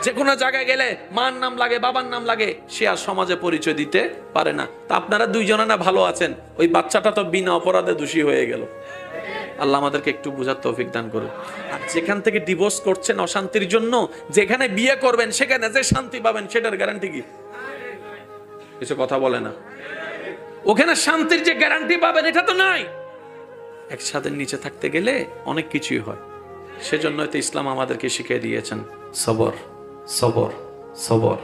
যে কোনো জায়গায় গেলে মার নাম লাগে, বাবার নাম লাগে, সে আর সমাজে পরিচয় দিতে পারে না। তা আপনারা দুইজনে না ভালো আছেন, ওই বাচ্চাটা তো বিনা অপরাধে দোষী হয়ে গেল। আল্লাহ আমাদেরকে একটু বুঝার তৌফিক দান করুন। আর যেখান থেকে ডিভোর্স করছেন অশান্তির জন্য, যেখানে বিয়ে করবেন সেখানে যে শান্তি পাবেন সেটার গ্যারান্টি কি? কিছু কথা বলে না। ওখানে শান্তির যে গ্যারান্টি পাবেন এটা তো নাই। একসাথে নিচে থাকতে গেলে অনেক কিছুই হয়। সেজন্য তো ইসলাম আমাদেরকে শিখিয়ে দিয়েছেন সবর, সবর, সবর।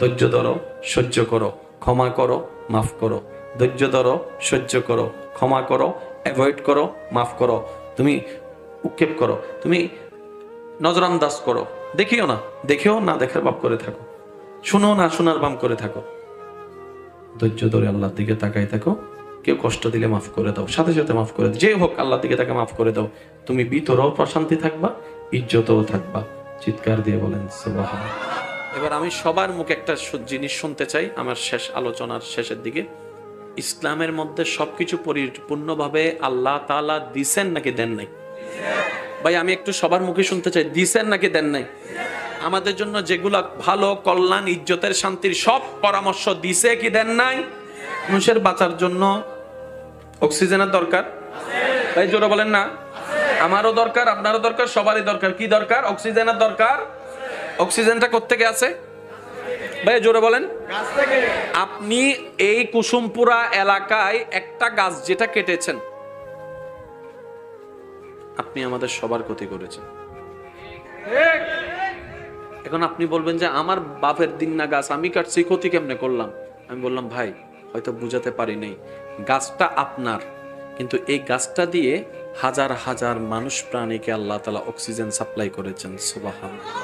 ধৈর্য ধরো, সহ্য করো, ক্ষমা করো, মাফ করো। ধৈর্য ধরো, সহ্য করো, ক্ষমা করো, অ্যাভয়েড করো, মাফ করো। তুমি উৎক্ষেপ করো, তুমি নজরান্দাজ করো, দেখিও না, দেখেও না দেখার ভাব করে থাকো, শুনো না শোনার ভাব করে থাকো। ধৈর্য ধরে আল্লাহর দিকে তাকাই থাকো। কেউ কষ্ট দিলে মাফ করে দাও, সাথে সাথে মাফ করে দাও। যে হোক আল্লাহর দিকে তাকে মাফ করে দাও। তুমি ভিতরেও প্রশান্তি থাকবা, ইজ্জতও থাকবা। চিৎকার দিয়ে বলেন সুবহান। এবার আমি সবার মুখে একটা জিনিস শুনতে চাই আমার শেষ আলোচনার শেষের দিকে। ইসলামের মধ্যে সবকিছু পরিপূর্ণভাবে আল্লাহ তাআলা দিছেন নাকি দেন নাই? ভাই আমি একটু সবার মুখে শুনতে চাই, দিছেন নাকি দেন নাই? আমাদের জন্য যেগুলা ভালো, কল্যাণ, ইজ্জতের, শান্তির সব পরামর্শ দিছে কি দেন নাই? মানুষের বাঁচার জন্য অক্সিজেনের দরকার, ভাই জোরে বলেন না। আমারও দরকার, আপনারও দরকার, সবারই দরকার। কি দরকার? অক্সিজেনের দরকার। অক্সিজেনটা কোত্থেকে আছে ভাই জোরে বলেন? আপনি এই কুসুমপুরা এলাকায় একটা গাছ যেটা কেটেছেন, আপনি আমাদের সবার ক্ষতি করেছেন। এখন আপনি বলবেন যে আমার বাপের দিন না গাছ, আমি কাটছি, ক্ষতি কেমনে করলাম? আমি বললাম ভাই হয়তো বুঝাতে পারি নাই, গাছটা আপনার, কিন্তু এই গাছটা দিয়ে হাজার হাজার মানুষ প্রাণীকে আল্লাহ তাআলা অক্সিজেন সাপ্লাই করেছেন। সুবহানাল্লাহ।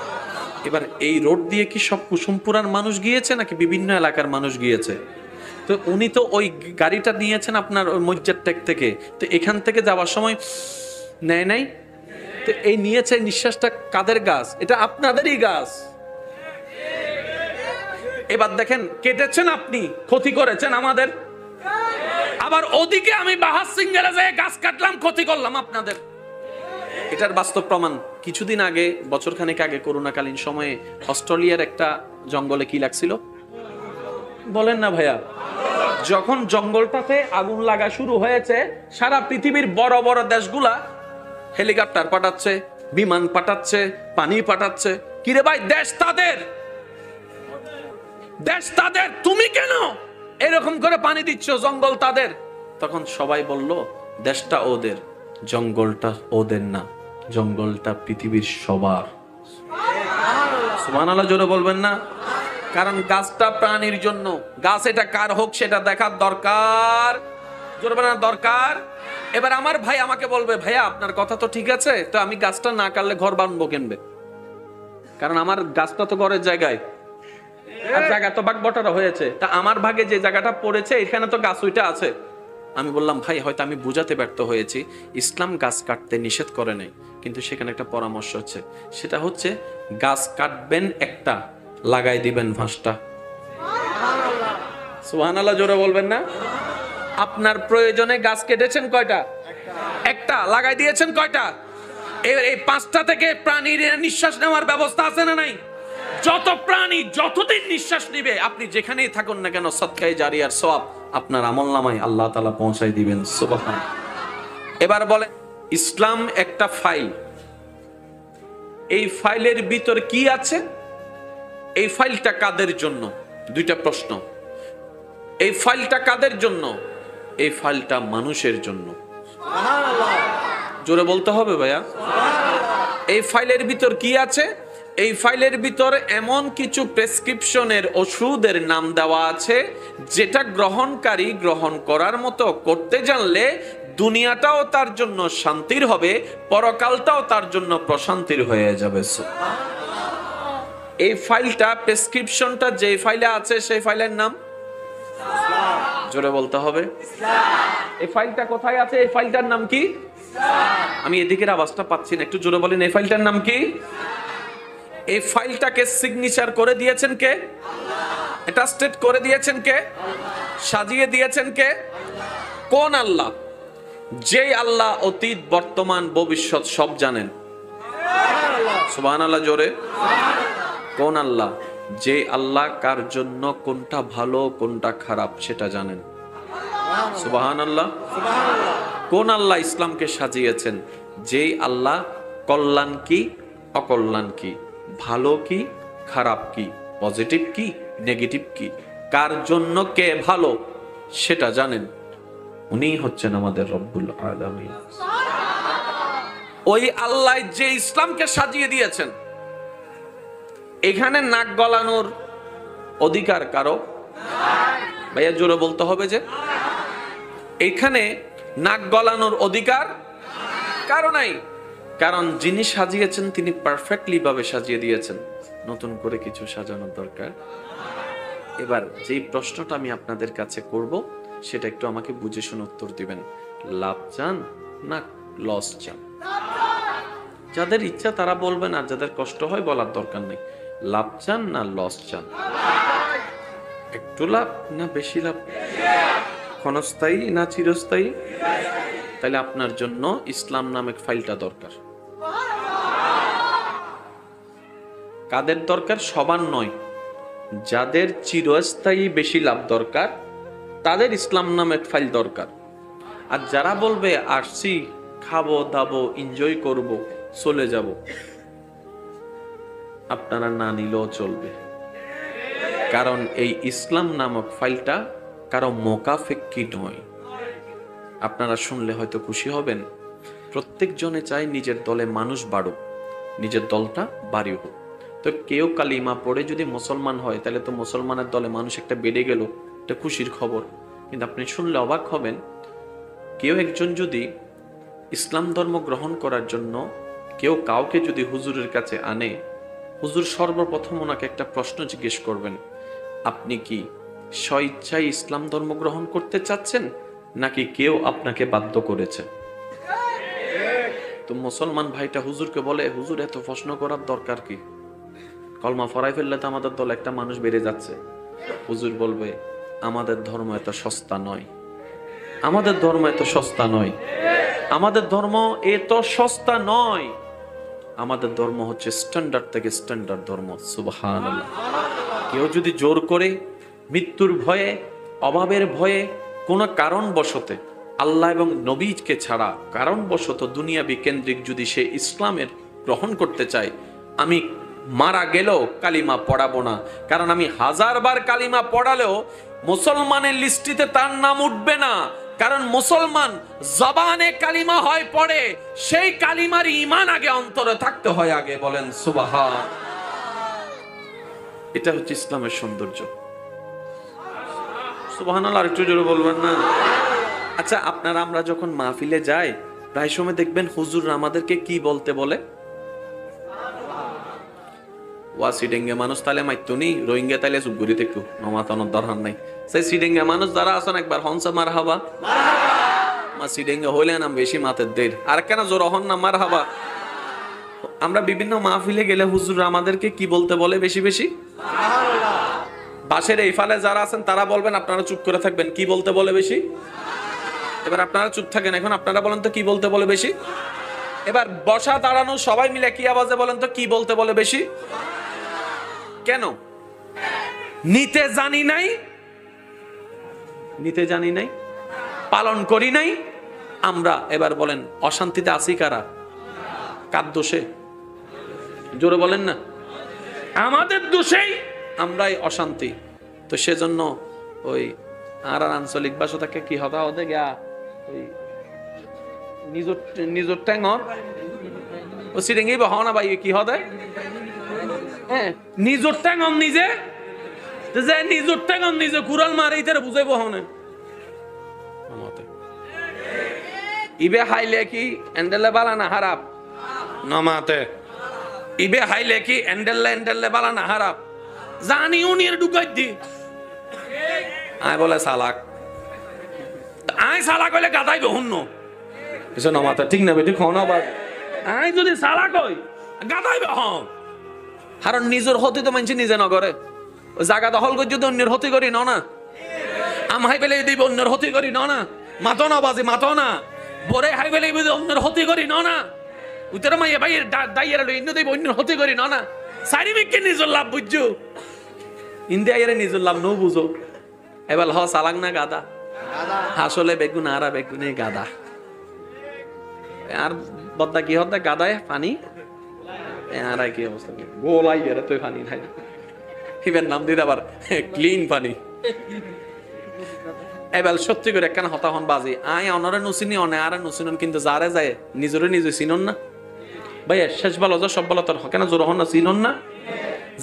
এবার এই রোড দিয়ে কি সব কুসুমপুরার মানুষ গিয়েছে নাকি বিভিন্ন এলাকার মানুষ গিয়েছে? তো উনি তো ওই গাড়িটা নিয়েছেন আপনার ওই মসজিদ টেক থেকে, তো এখান থেকে যাওয়ার সময় নেয় নাই? তো এই নিয়েছে নিঃশ্বাসটা কাদের গাছ? এটা আপনাদেরই গাছ। এবার দেখেন কেটেছেন আপনি, ক্ষতি করেছেন আমাদের, আবার ওদিকে আমি বাহার সিঙ্গেলে যে গাছ কাটলাম, ক্ষতি করলাম আপনাদের। এটার বাস্তব প্রমাণ কিছুদিন আগে, বছরখানেক আগে, করোনাকালীন সময়ে অস্ট্রেলিয়ার একটা জঙ্গলে কি লাগছিল বলেন না ভাইয়া? যখন জঙ্গলটাতে আগুন লাগা শুরু হয়েছে, সারা পৃথিবীর বড় বড় দেশগুলা হেলিকপ্টার পাঠাচ্ছে, বিমান পাঠাচ্ছে, পানি পাঠাচ্ছে। কিরে ভাই, দেশ তাদের, দেশ তাদের, তুমি কেন এরকম করে পানি দিচ্ছ? জঙ্গল তাদের। তখন সবাই বলল দেশটা ওদের, জঙ্গলটা ওদের না, জঙ্গলটা পৃথিবীর সবার। সুবহানাল্লাহ জোরে বলবেন না? কারণ গাছটা প্রাণীর জন্য। গাছ এটা কার হোক সেটা দেখার দরকার, জোরে বলেন না দরকার। এবার আমার ভাই আমাকে বলবে ভাইয়া আপনার কথা তো ঠিক আছে, তো আমি গাছটা না কাটলে ঘর বানবো কেনবে? কারণ আমার গাছটা তো ঘরের জায়গায়, আর জায়গা তো ভাগ বটারা হয়েছে, তা আমার ভাগে যে জায়গাটা পড়েছে এখানে তো গাছ ওইটা আছে। আমি বললাম ভাই হয়তো আমি বুঝাতে ব্যর্থ হয়েছি, ইসলাম গাছ কাটতে নিষেধ করে নাই, কিন্তু সেখানে একটা পরামর্শ হচ্ছে, সেটা হচ্ছে গাছ কাটবেন একটা, লাগাই দিবেন 5টা। সুবহানাল্লাহ জোরে বলবেন না? আপনার প্রয়োজনে গাছ কেটেছেন কয়টা? একটা। লাগাই দিয়েছেন কয়টা? এই 5টা থেকে প্রাণীর নিঃশ্বাস নেওয়ার ব্যবস্থা আছে না নাই? যত প্রাণী যতদিন নিঃশ্বাস নিবে, আপনি যেখানেই থাকুন না কেন, সদকায়ে জারিয়ার সওয়াব আপনার আমলনামায় আল্লাহ তাআলা পৌঁছায় দিবেন। সুবহান। এবার বলেন, ইসলাম একটা ফাইল, এই ফাইলের ভিতর কি আছে? এই ফাইলটা কাদের জন্য? দুইটা প্রশ্ন। এই ফাইলটা কাদের জন্য? এই ফাইলটা মানুষের জন্য। জোরে বলতে হবে ভাইয়া। এই ফাইলের ভিতর কি আছে? এই ফাইলের ভিতর এমন কিছু প্রেসক্রিপশনের ওষুধের নাম দেওয়া আছে, যেটা গ্রহণকারী গ্রহণ করার মতো করতে জানলে দুনিয়াটাও তার জন্য শান্তির হবে, পরকালটাও তার জন্য প্রশান্তির হয়ে যাবে। এই ফাইলটা, প্রেসক্রিপশনটা যে ফাইলে আছে, সেই ফাইলের নাম জোরে বলতে হবে। এই ফাইলটা কোথায় আছে? এই ফাইলটার নাম কি? আমি এদিকের আওয়াজটা পাচ্ছি না, একটু জোরে বলেন। এই ফাইলটার নাম কি? এই ফাইলটাকে সিগনেচার করে দিয়েছেন কে? অ্যাটাস্টেড করে দিয়েছেন কে? সাজিয়ে দিয়েছেন কে? কোন আল্লাহ? যেই আল্লাহ অতীত, বর্তমান, ভবিষ্যৎ সব জানেন। সুবহানাল্লাহ জোরে। কোন আল্লাহ? যে আল্লাহ কার জন্য কোনটা ভালো কোনটা খারাপ সেটা জানেন। সুবহানাল্লাহ। কোন আল্লাহ ইসলামকে সাজিয়েছেন? যেই আল্লাহ কল্যাণ কি অকল্যাণ কি, ভালো কি খারাপ কি, পজিটিভ কি নেগেটিভ কি, কার জন্য কে ভালো সেটা জানেন। উনি হচ্ছেন আমাদের রব্বুল আলামিন। ওই আল্লাহ যে ইসলামকে সাজিয়ে দিয়েছেন, এখানে নাক গলানোর অধিকার কারো? ভাইয়া জোরে বলতে হবে যে এখানে নাক গলানোর অধিকার কারো নাই। কারণ যিনি সাজিয়েছেন তিনি পারফেক্টলি ভাবে সাজিয়ে দিয়েছেন, নতুন করে কিছু সাজানোর দরকার। এবার যেই প্রশ্নটা আমি আপনাদের কাছে করব, সেটা একটু আমাকে বুঝে শুনে উত্তর দিবেন। লাভ চান না লস চান? যাদের ইচ্ছা তারা বলবেন, আর যাদের কষ্ট হয় বলার দরকার নেই। লাভ চান না লস চান? একটু লাভ না বেশি লাভ? ক্ষণস্থায়ী না চিরস্থায়ী? তাহলে আপনার জন্য ইসলাম নামক ফাইলটা দরকার। কাদের দরকার? সবার নয়, যাদের চিরস্থায়ী বেশি লাভ দরকার তাদের ইসলাম নামক ফাইল দরকার। আর যারা বলবে আসছি, খাবো দাবো, এনজয় করব, চলে যাব, আপনারা না নিলেও চলবে। কারণ এই ইসলাম নামক ফাইলটা কারো মোকাফেক্কি নয়। আপনারা শুনলে হয়তো খুশি হবেন, প্রত্যেক জনে চায় নিজের দলে মানুষ বাড়ুক, নিজের দলটা বাড়ি হোক। তো কেউ কালিমা পড়ে যদি মুসলমান হয় তাহলে তো মুসলমানের দলে মানুষ একটা বেড়ে গেল, এটা খুশির খবর। কিন্তু আপনি শুনলে অবাক হবেন, কেউ একজন যদি ইসলাম ধর্ম গ্রহণ করার জন্য কেউ কাউকে যদি হুজুরের কাছে আনে, হুজুর সর্বপ্রথম ওনাকে একটা প্রশ্ন জিজ্ঞেস করবেন, আপনি কি স্বইচ্ছায় ইসলাম ধর্ম গ্রহণ করতে চাচ্ছেন নাকি কেউ আপনাকে বাধ্য করেছে? তো মুসলমান ভাইটা হুজুরকে বলে, হুজুর এত প্রশ্ন করার দরকার কি, কলমা ফরাই ফেললে তো আমাদের দল একটা মানুষ বেড়ে যাচ্ছে। হুজুর বলবে, আমাদের ধর্ম এত সস্তা নয়, আমাদের ধর্ম এত সস্তা নয়, আমাদের ধর্ম এত সস্তা নয়, আমাদের ধর্ম হচ্ছে স্ট্যান্ডার্ড থেকে স্ট্যান্ডার্ড ধর্ম। সুবহানাল্লাহ। কেউ যদি জোর করে মৃত্যুর ভয়ে, অভাবের ভয়ে, কোনো কারণবশতে আল্লাহ এবং নবীকে ছাড়া কারণবশত দুনিয়াবি কেন্দ্রিক যদি সে ইসলামের গ্রহণ করতে চায়, আমি মারা গেলেও কালিমা পড়াবো না। কারণ আমি 1000 বার কালিমা পড়ালেও মুসলমানের লিস্টিতে তার নাম উঠবে না। কারণ মুসলমান জবানে কালিমা হয় পড়ে, সেই কালিমার ঈমান আগে অন্তরে থাকতে হয় আগে। বলেন সুবহান। এটা হচ্ছে ইসলামের সৌন্দর্য। সুবহানাল্লাহ। আরেকটু জোরে বলবেন না? আচ্ছা, আপনারা আমরা যখন মাহফিলে যাই প্রায় সময় দেখবেন হুজুর আমাদেরকে কি বলতে বলে? ওয়া সিডেঙ্গে মানুষ তাহলে মাইতুনি, রোহিঙ্গা তাহলে চুপগুড়িতে একটু নমাতানোর দরকার নাই। সেই সিডেঙ্গে মানুষ যারা আছেন একবার হনসা মার হাবা, মা সিডেঙ্গে হইলে না বেশি মাতের দের, আর কেন জোর হন না মার হাবা। আমরা বিভিন্ন মাহফিলে গেলে হুজুর আমাদেরকে কি বলতে বলে বেশি বেশি? বাসের এই ফালে যারা আছেন তারা বলবেন, আপনারা চুপ করে থাকবেন, কি বলতে বলে বেশি? এবার আপনারা চুপ থাকেন, এখন আপনারা বলেন তো কি বলতে বলে বেশি? এবার বসা দাঁড়ানো সবাই মিলে কি আওয়াজে বলেন তো কি বলতে বলে বেশি? কেন? নিতে জানি নাই, নিতে জানি নাই, পালন করি নাই আমরা। এবার বলেন অশান্তিতে আছি কারা? কার দোষে? জোরে বলেন না। আমাদের দোষেই আমরাই অশান্তি। তো সেজন্য ওই আর আঞ্চলিক ভাষা থেকে কি হতা হতে গা ওই নিজের ট্যাঙর ও সিরেঙ্গি বহাও না ভাই, কি হতে হ্যাঁ নিজের ট্যাঙর নিজে যে নিজের ট্যাঙর নিজে কুড়াল মারে ইতারে বুঝাই বহনে ইবে হাইলে কি এন্ডেলে বালা না হারাপ নমাতে, ইবে হাইলে কি এন্ডেলে বালা না হারাপ জানি উনির ঢুকাই দি আয় বলে সালাক, আয় সালাক হইলে গাদাই বহুন্ন কিছু নমাতে, ঠিক না বেটি খাও না বাদ। আয় যদি সালাক হই গাদাই বহ, কারণ নিজের হতে তো মানছি নিজে নগরে, জায়গা দখল করে যদি অন্যের হতে করি না, আম হাই পেলে দিব অন্যের হতে করি না, মাতো না বাজে মাতো না, বরে হাই পেলে অন্যের হতে করি না, উত্তর মাইয়া ভাই দাইয়ের ইন্দু দেব অন্যের হতে করি না, সাইরিমিককে নিজের লাভ বুঝছো, ইন্দিয়া নিজের লাভ নো বুঝো। এবার হ সালাক না গাদা, আসলে বেগুন আর বেগুনে গাদা আর বদা কি হতে গাদায় পানি আর কি অবস্থা গোলাই এর তুই পানি খাই ইভেন নাম দিতে আবার ক্লিন পানি। এবার সত্যি করে একখানা হতাহন বাজি আয় অনরে নুসিনি অনে আর নুসিনন, কিন্তু যারে যায় নিজরে নিজে চিনন না ভাই, শেষ ভালো যা সব ভালো তোর কেন জোর হন না চিনন না,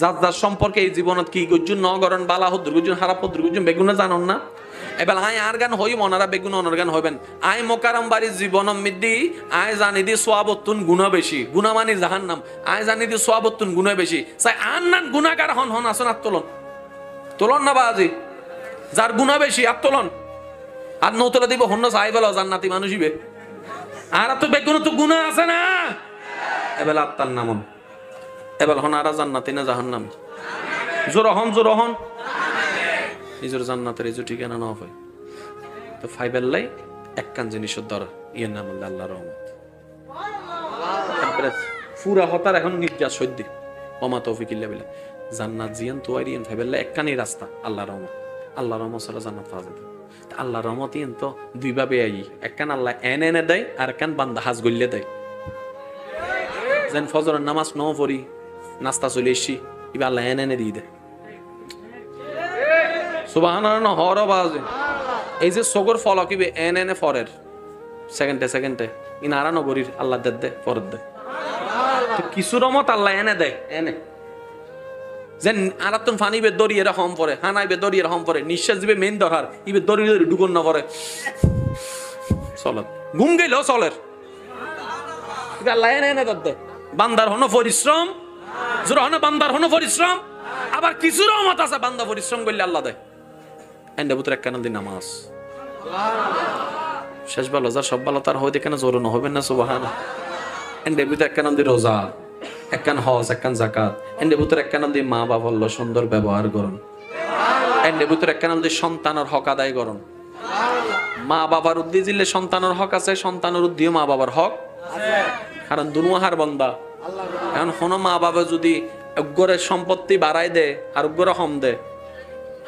যার যার সম্পর্কে এই জীবনত কি গজ্জুন ন গরণ বালা হদ্র গজ্জুন হারাপ হদ্র গজ্জুন বেগুনে জানন না। এবার আয় আর গান হই মনারা বেগুন অনর গান হইবেন, আয় মোকারম বাড়ির জীবন মিদ্দি আয় জানি দি সোয়াবতুন গুণা বেশি, গুণা মানি জাহান্নাম, আয় জানি দি সোয়াবতুন গুণা বেশি, চাই আর নান গুণাগার হন হন আসন আর তোলন তোলন না বাজি, যার গুণা বেশি আর তোলন আর নৌতলা দিব হন্য চাই বলো জান্নাতি মানুষ ইবে, আর তো বেগুন তো গুণা আছে না, এবার আত্মার নামন এবার হন আর জান্নাতি না জাহান্নাম, জোর হন নিজের জান্নাতের এই যে ঠিকানা না হয়। তো ফাইবেল্লাই একখান জিনিসের দ্বারা ইয়ের নাম হল আল্লাহ রহমত। তারপরে পুরা হতার এখন নির্যাস সদ্য ওমা তৌফিক ইল্লা বিল্লাহ জান্নাত জিয়ান তোয়ারিয়ান ফাইবেল্লাই একখানই রাস্তা আল্লাহ রহমত। আল্লাহ রহমত ছাড়া জান্নাত পাওয়া যেত। আল্লাহ রহমত ইয়েন তো দুইভাবে আই, একখান আল্লাহ এনে দেয় আর একখান বান্দা হাজ গল্লে দেয়। যেন ফজরের নামাজ ন পড়ি নাস্তা চলে এসছি এবার আল্লাহ এনে দিয়ে দেয়। সুবহানাল্লাহ হর বাজে এই যে সগর ফলক ইবে এনে ফরের সেকেন্ডে ইনারা নগরীর আল্লাহ দে ফরত দেয়। তো কিছু রহমত আল্লাহ এনে দেয় এনে যেন আরাতুন ফানি বে দরিয়ে রহম পরে হানাই বে দরিয়ে রহম পরে নিঃশ্বাস দিবে মেন দরহার ইবে দরিয়ে ডুগন না পরে চলত ঘুম গেল চলের আল্লাহ এনে দে বান্দার হনো পরিশ্রম জোর হনো বান্দার হনো পরিশ্রম আবার কিছু রহমত আছে বান্দা পরিশ্রম করলে আল্লাহ দেয়। এন্ডে বুতর একখান দিন নামাজ শেষ ভালো যা সব ভালো তার হইতে কেন জোর হবেন না সুবহানাল্লাহ। এন্ডে বুতর একখান দিন রোজা একখান হজ একখান যাকাত এন্ডে বুতর একখান দিন মা বাবা হল সুন্দর ব্যবহার করুন। এন্ডে বুতর একখান দিন সন্তানের হক আদায় করুন। মা বাবার উদ্দি দিলে সন্তানের হক আছে, সন্তানের উদ্দিও মা বাবার হক আছে, কারণ দুনুয়াহার বান্দা। এখন কোনো মা বাবা যদি অজ্ঞরের সম্পত্তি বাড়াই দে আর অজ্ঞরে কম দে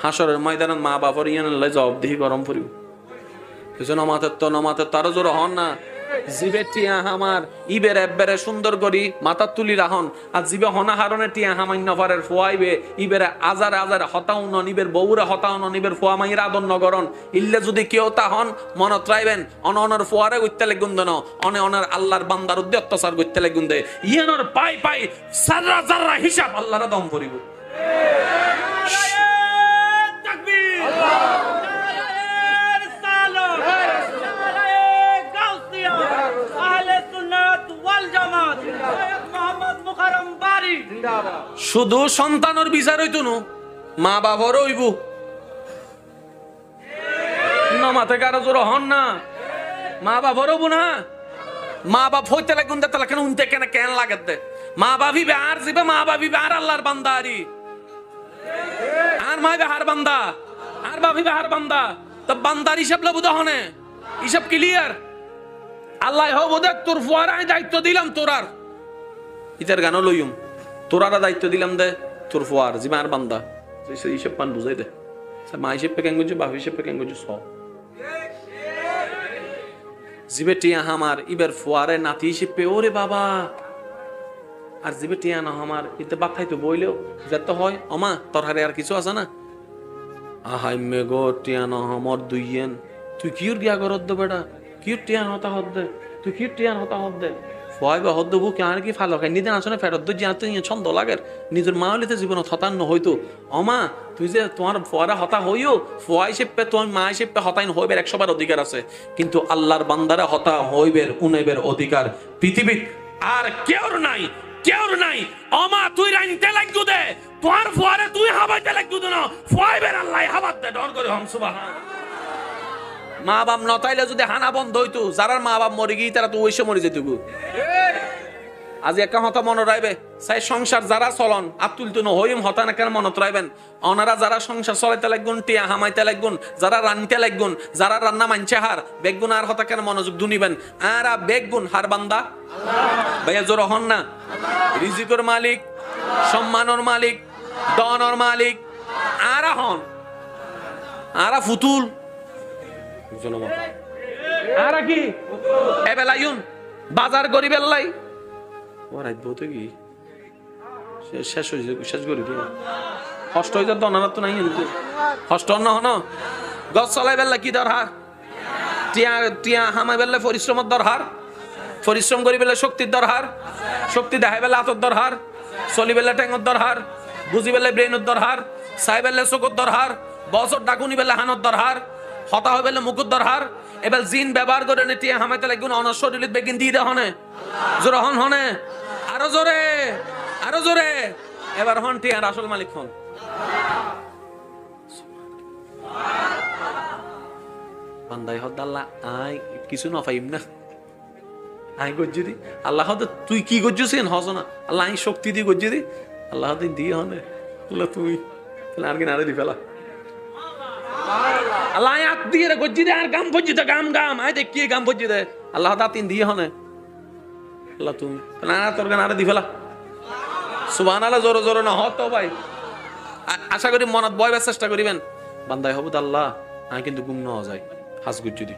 হাসরের ময়দানত মা বাবার ইয়ান জবাবদিহি গরম পড়িব। নমাতে তারও জোর হন না জিবে টিয়া হামার ইবের একবারে সুন্দর করি মাথা তুলি রাহন আর জিবে হনা হারনে টিয়া হামান্য পারের ফোয়াইবে ইবেরে আজারে আজারে হতাও নন ইবের বউরে হতাও নন ইবের ফোয়া মাইরা আদর নগরন ইল্লে যদি কেউ তা হন মনত রাইবেন অনর ফোয়ারে গইতে লাগুন দেন অনের আল্লাহর বান্দার উদ্দে অত্যাচার গইতে লাগুন দে ইয়ানোর পাই পাই সাররা জাররা হিসাব আল্লাহর দম করিব। শুধু সন্তানের বিচার হইতো না মা বাবার হইব নমাতে কারো জোর হন না মা বাবার হবো না মা বাপ হইতে লাগুন দে তাহলে কেন উনতে কেন কেন লাগে দে মা বাবিবে আর জিবে মা বাবিবে আর আল্লাহর বান্দা আরি আর মা হার বান্দা আর বাবিবে হার বান্দা তো বান্দার হিসাব লবু দহনে হিসাব ক্লিয়ার আল্লাহ হব দেখ তোর ফুয়ার আমি দায়িত্ব দিলাম তোর আর ইতার গানও লইম তোরারা দায়িত্ব দিলাম দে তোর ফুয়ার জিমার বান্দা হিসেব পান বুঝাই দে মা হিসেব পে কেন করছো বাপ হিসেব পে কেন করছো সব জিবে টিয়া হামার ইবের ফুয়ারে নাতি হিসেব পে ওরে বাবা আর জিবে টিয়া না হামার ইতে বাপ খাইতো বইলেও যেতে হয় অমা তোর হারে আর কিছু আছে না আহাই মেগো টিয়া না হামার দুইয়েন তুই কিউর গিয়া করত দে বেটা কিউর টিয়ান হতা হত দে তুই কিউর টিয়ান হতা হত দে ফয় বা হদ্দ বুকে আর কি ফালো খাই নিদেন আসনে ফেরত দে জানতে ছন্দ লাগের নিজের মা হলিতে জীবন হতান্ন হইতো অমা তুই যে তোমার ফোয়ারা হতা হইও ফোয়া হিসেবে তোমার মা হিসেবে হতাইন হইবের 100 বার অধিকার আছে কিন্তু আল্লাহর বান্দারা হতা হইবের উনাইবের অধিকার পৃথিবীত আর কেউর নাই অমা তুই রাইনতে লাগু দে তোমার ফোয়ারে তুই হাবাইতে লাগু দে না ফয়বের আল্লাহ হাবাত দে ডর করে হম সুবহান মা বাপ নতাইলে যদি হানা বন্ধ হইতো যারা মা বাপ মরে গিয়ে তারা তো ওইসে মরে যেত আজ একটা হতা মনে রাখবে সাই সংসার যারা চলন আতুল তো হইম হতা না কেন মনত রাখবেন ওনারা যারা সংসার চলাইতে লাগুন টিয়া হামাইতে লাগুন যারা রানতে লাগুন যারা রান্না মানছে হার বেগুন আর হতা কেন মনোযোগ দুনিবেন আর বেগুন হার বান্দা ভাইয়া জোর হন না রিজিকের মালিক সম্মানের মালিক দনের মালিক আরা হন আরা ফুতুল আর কি এবেলাইন বাজার গরিবের লাই ওরাই বলতে কি শেষ হয়েছে শেষ করি কি কষ্ট হয়ে যাত অনার তো নাই কষ্ট অন্য হন গছ চলাই বেলা কি দরকার টিয়া টিয়া হামাই বেলা পরিশ্রমের দরকার পরিশ্রম করি বেলা শক্তির দরকার শক্তি দেখাই বেলা হাতর দরকার চলি বেলা টেঙর দরকার বুঝি বেলা ব্রেনের দরকার চাই বেলা চকুর দরকার বছর ডাকুনি বেলা হানোর দরকার হতা হয়ে বেলে মুকুর দরকার এবার জিন ব্যবহার করে টিয়া হামাইতে লাগুন অনর শরীরে বেগিন দিয়ে দে হনে জোর হন হনে আরো জোরে এবার হন টিয়ার আসল মালিক হন বান্দাই হদ আল্লাহ আই কিছু না পাইম না আই গজ্জি দি আল্লাহ হদ তুই কি গজ্জুছিস হস না আল্লাহ আই শক্তি দি গজ্জি দি আল্লাহ দিন দিয়ে হনে আল্লাহ তুই তাহলে আর কি নারে দি ফেলা আল্লাহ আত দিয়ে গজ্জি দে আর গাম ফজ্জি দে গাম গাম আয় দেখ কি গাম ফজ্জি দে আল্লাহ দাতিন দিয়ে হনে আল্লাহ তুমি না তোর গান আরে দি ফেলা সুবহানাল্লাহ জোরে জোরে না হতো ভাই আশা করি মনত বয়বার চেষ্টা করিবেন বান্দাই হবুত আল্লাহ আমি কিন্তু গুম ন যায় হাস গুজ্জু দি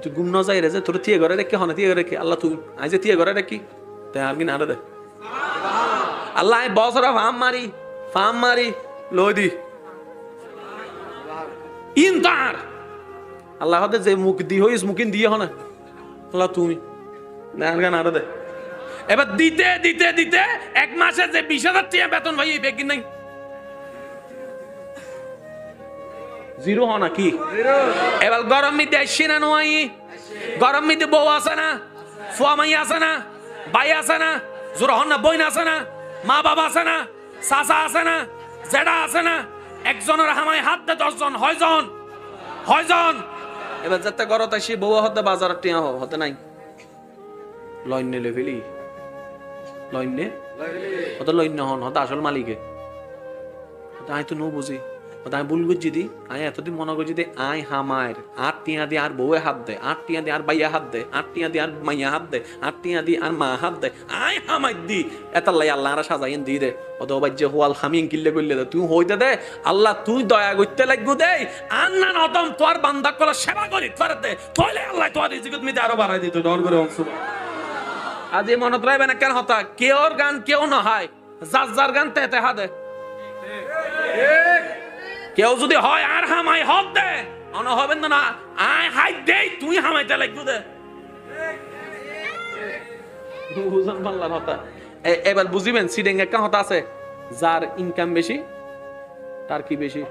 তুই গুম ন যাই রে যে তোর তিয়ে ঘরে রেখে হনে তিয়ে ঘরে রেখে আল্লাহ তুমি আই যে তিয়ে ঘরে রেখি তাই আর কি না রে আল্লাহ আই বছরা ফাম মারি লই দি ইনতার আল্লাহ হতে যে মুখ দি হইস মুকিন দিয়ে হনে আল্লাহ তুমি না আর গান আরে দে এবার দিতে দিতে দিতে এক মাসে যে 20,000 টাকা বেতন ভাই এই বেগিন নাই জিরো হ নাকি এবার গরম মিতে আসছে না নয় গরম মিতে বউ আছে না ফুয়া মাই আছে না ভাই আছে না জোর হন না বইন আছে না মা বাবা আছে না চাচা আছে না জেডা আছে না একজনের হামায় হাত দে 10 জন হয়জন এবার যাতে গরত আসি বউ হতে বাজার টিয়া হতে নাই লইনে লেভেলি লইনে হতে লইনে হন হতে আসল মালিকে আই তো নো বুঝি আমি ভুল করছি দি আই এতদিন মনে করছি দি আই হামায়ের 8 টিয়া দিয়ে আর বউয়ে হাত দে 8 টিয়া দিয়ে আর বাইয়া হাত দে 8 টিয়া দিয়ে আর মাইয়া হাত দে 8 টিয়া দিয়ে আর মা হাত দে আই হামাই দি এতাল্লাই আল্লাহ আর সাজাইন দি দে অত বাজ্যে হোয়াল হামিং কিল্লে কইলে দে তুই হইতে দে আল্লাহ তুই দয়া করতে লাগবো দে আর না নতম তোর বান্দা কলা সেবা করি তোর দে তোলে আল্লাহ তোর রিজিকত মিতে আরো বাড়াই দিত ডর করে অংশ আজ এই মনত রাখবেন কেন হতা কেউর গান কেউ না হয় যার গান তেতে হাদে কেউ যদি হয় আর হামাই হক দে অন হবেন না আয় হাই দে তুই হামাইতে লাগবো দে বুঝান পারলাম হতা এবার বুঝিবেন সিডেং একটা হতা আছে যার ইনকাম বেশি তার কি বেশি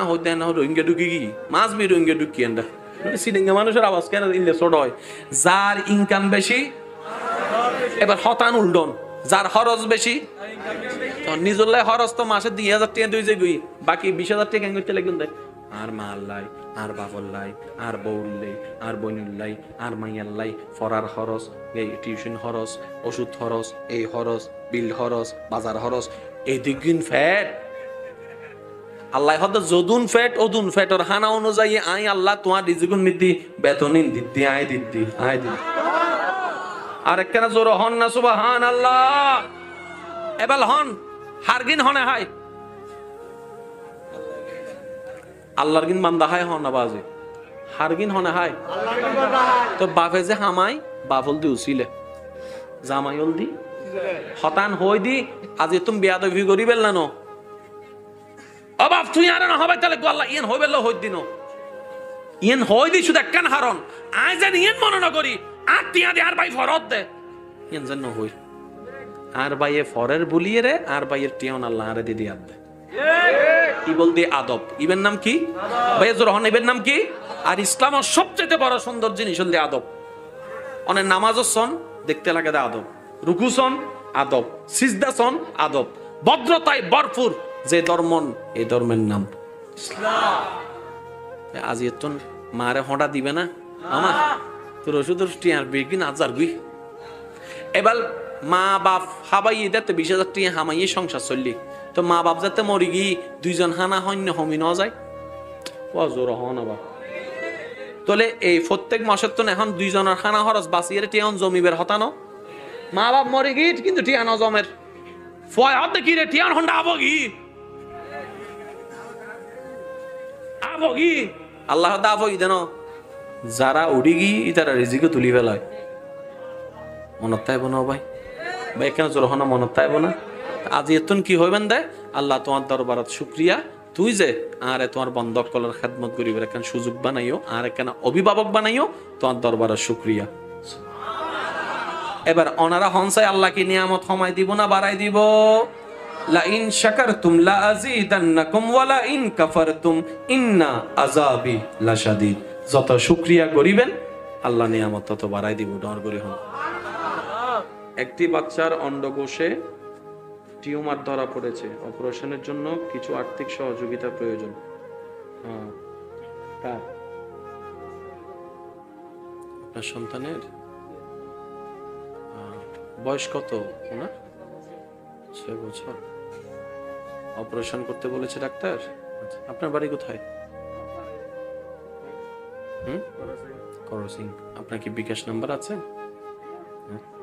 হইতে না রোহিঙ্গা ঢুকি কি মাছ বি রোহিঙ্গা ঢুকি এন্ডা সিডেঙ্গা মানুষের আওয়াজ কেন ইনলে ছোট হয় যার ইনকাম বেশি এবার হতান উল্ডন যার খরচ বেশি নিজল্লাই খরচ তো মাসে 2,000 টাকা দুই যে গুই বাকি 20,000 টাকা কেন করতে লাগুন দেয় আর মাল্লাই আর বাবল্লাই আর বউল্লাই আর বইনুল্লাই আর মাইয়াল্লাই ফরার খরচ এই টিউশন খরচ ওষুধ খরচ এই খরচ বিল খরচ বাজার খরচ এই দিন ফ্যাট আল্লাহ হদ যদুন ফ্যাট ওদুন ফ্যাটর হানা অনুযায়ী আই আল্লাহ তোমার রিজিকুন মিদ্দি বেতনিন দিদ্দি আয় দিদ্দি আর একখানা জোর হন না সুবহানাল্লাহ এবার হন হারগিন হনে হাই আল্লাহর গিন বান্দা হাই হন আবাজে হারগিন হনে হাই তো বাপে যে হামাই বাফল দি উছিলে জামাইল দি হতান হই দি আজি তুমি বেয়াদবি করিবেল না নো ও বাপ তুই আর না হবে তাহলে আল্লাহ ইয়েন হইবেল হই দিনো ইয়েন হই দি শুধু একখান হারন আই জানি ইয়েন মনে না করি আর টিয়া দে আর ভাই ফরত দে ইয়েন যেন হই আর ভাইয়ে ফরের বলিয়ে রে আর ভাইয়ের টিয়ান আল্লাহ আরে দিদি আদে কি বলতে আদব ইবের নাম কি ভাইয়া জোর হন ইবের নাম কি আর ইসলামের সবচেয়ে বড় সুন্দর জিনিস হল আদব অনেক নামাজও সন দেখতে লাগে দে আদব রুকু সন আদব সিজদা সন আদব ভদ্রতায় ভরপুর যে ধর্মন এই ধর্মের নাম ইসলাম আজ এতন মারে হঁটা দিবে না আমার তোর ওষুধ টিয়ার বেগিন আজার গুই এবার মা বাপ হাবাই এদাতে 20,000 টাকা হামাইয়ে সংসার চললি তো মা বাপ যাতে মরি গি দুইজন হানা হন্য হমি ন যায় জোর হন আবার তোলে এই প্রত্যেক মাসের তো এখন দুইজনের হানা খরচ বাঁচিয়ে টিয়ান জমিবের হতানো মা বাপ মরি গি কিন্তু টিয়ান জমের ফয় হতে কি রে টিয়ান হন্ডা আবগি আল্লাহ দাবগি দেন যারা উড়ি গি তারা রিজিকে তুলি ফেলায় মনত তাইব না ভাই ভাই কেন জোর হনা মনত তাইব না আজ এতন কি হইবেন দে আল্লাহ তোমার দরবারত শুকরিয়া তুই যে আর তোমার বন্ধক কলার খেদমত করিবার একখান সুযোগ বানাইও আর একখান অভিভাবক বানাইও তোমার দরবারত শুকরিয়া এবার ওনারা হনসাই আল্লাহকে নিয়ামত কমাই দিব না বাড়াই দিব লা ইন শাকারতুম লা আযীদান্নাকুম ওয়া লা ইন কাফারতুম ইন্না আযাবি লাশাদীদ যত শুকরিয়া করিবেন আল্লাহ নিয়ামত তত বাড়াই দিব ডর করে হন একটি বাচ্চার অন্ডকোষে টিউমার ধরা পড়েছে অপারেশনের জন্য কিছু আর্থিক সহযোগিতা প্রয়োজন আপনার সন্তানের বয়স কত ওনার 6 বছর অপারেশন করতে বলেছে ডাক্তার আচ্ছা, আপনার বাড়ি কোথায়? হুম, করসিং। আপনার কি বিকাশ নাম্বার আছে?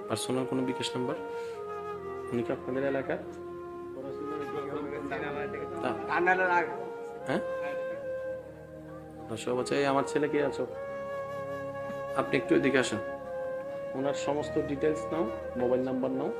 পার্সোনাল কোনো বিকাশ নাম্বার? উনি কি আপনাদের এলাকার? হ্যাঁ, দর্শক বলছে, এই আমার ছেলে কে আছো, আপনি একটু এদিকে আসেন, ওনার সমস্ত ডিটেলস নাও, মোবাইল নাম্বার নাও,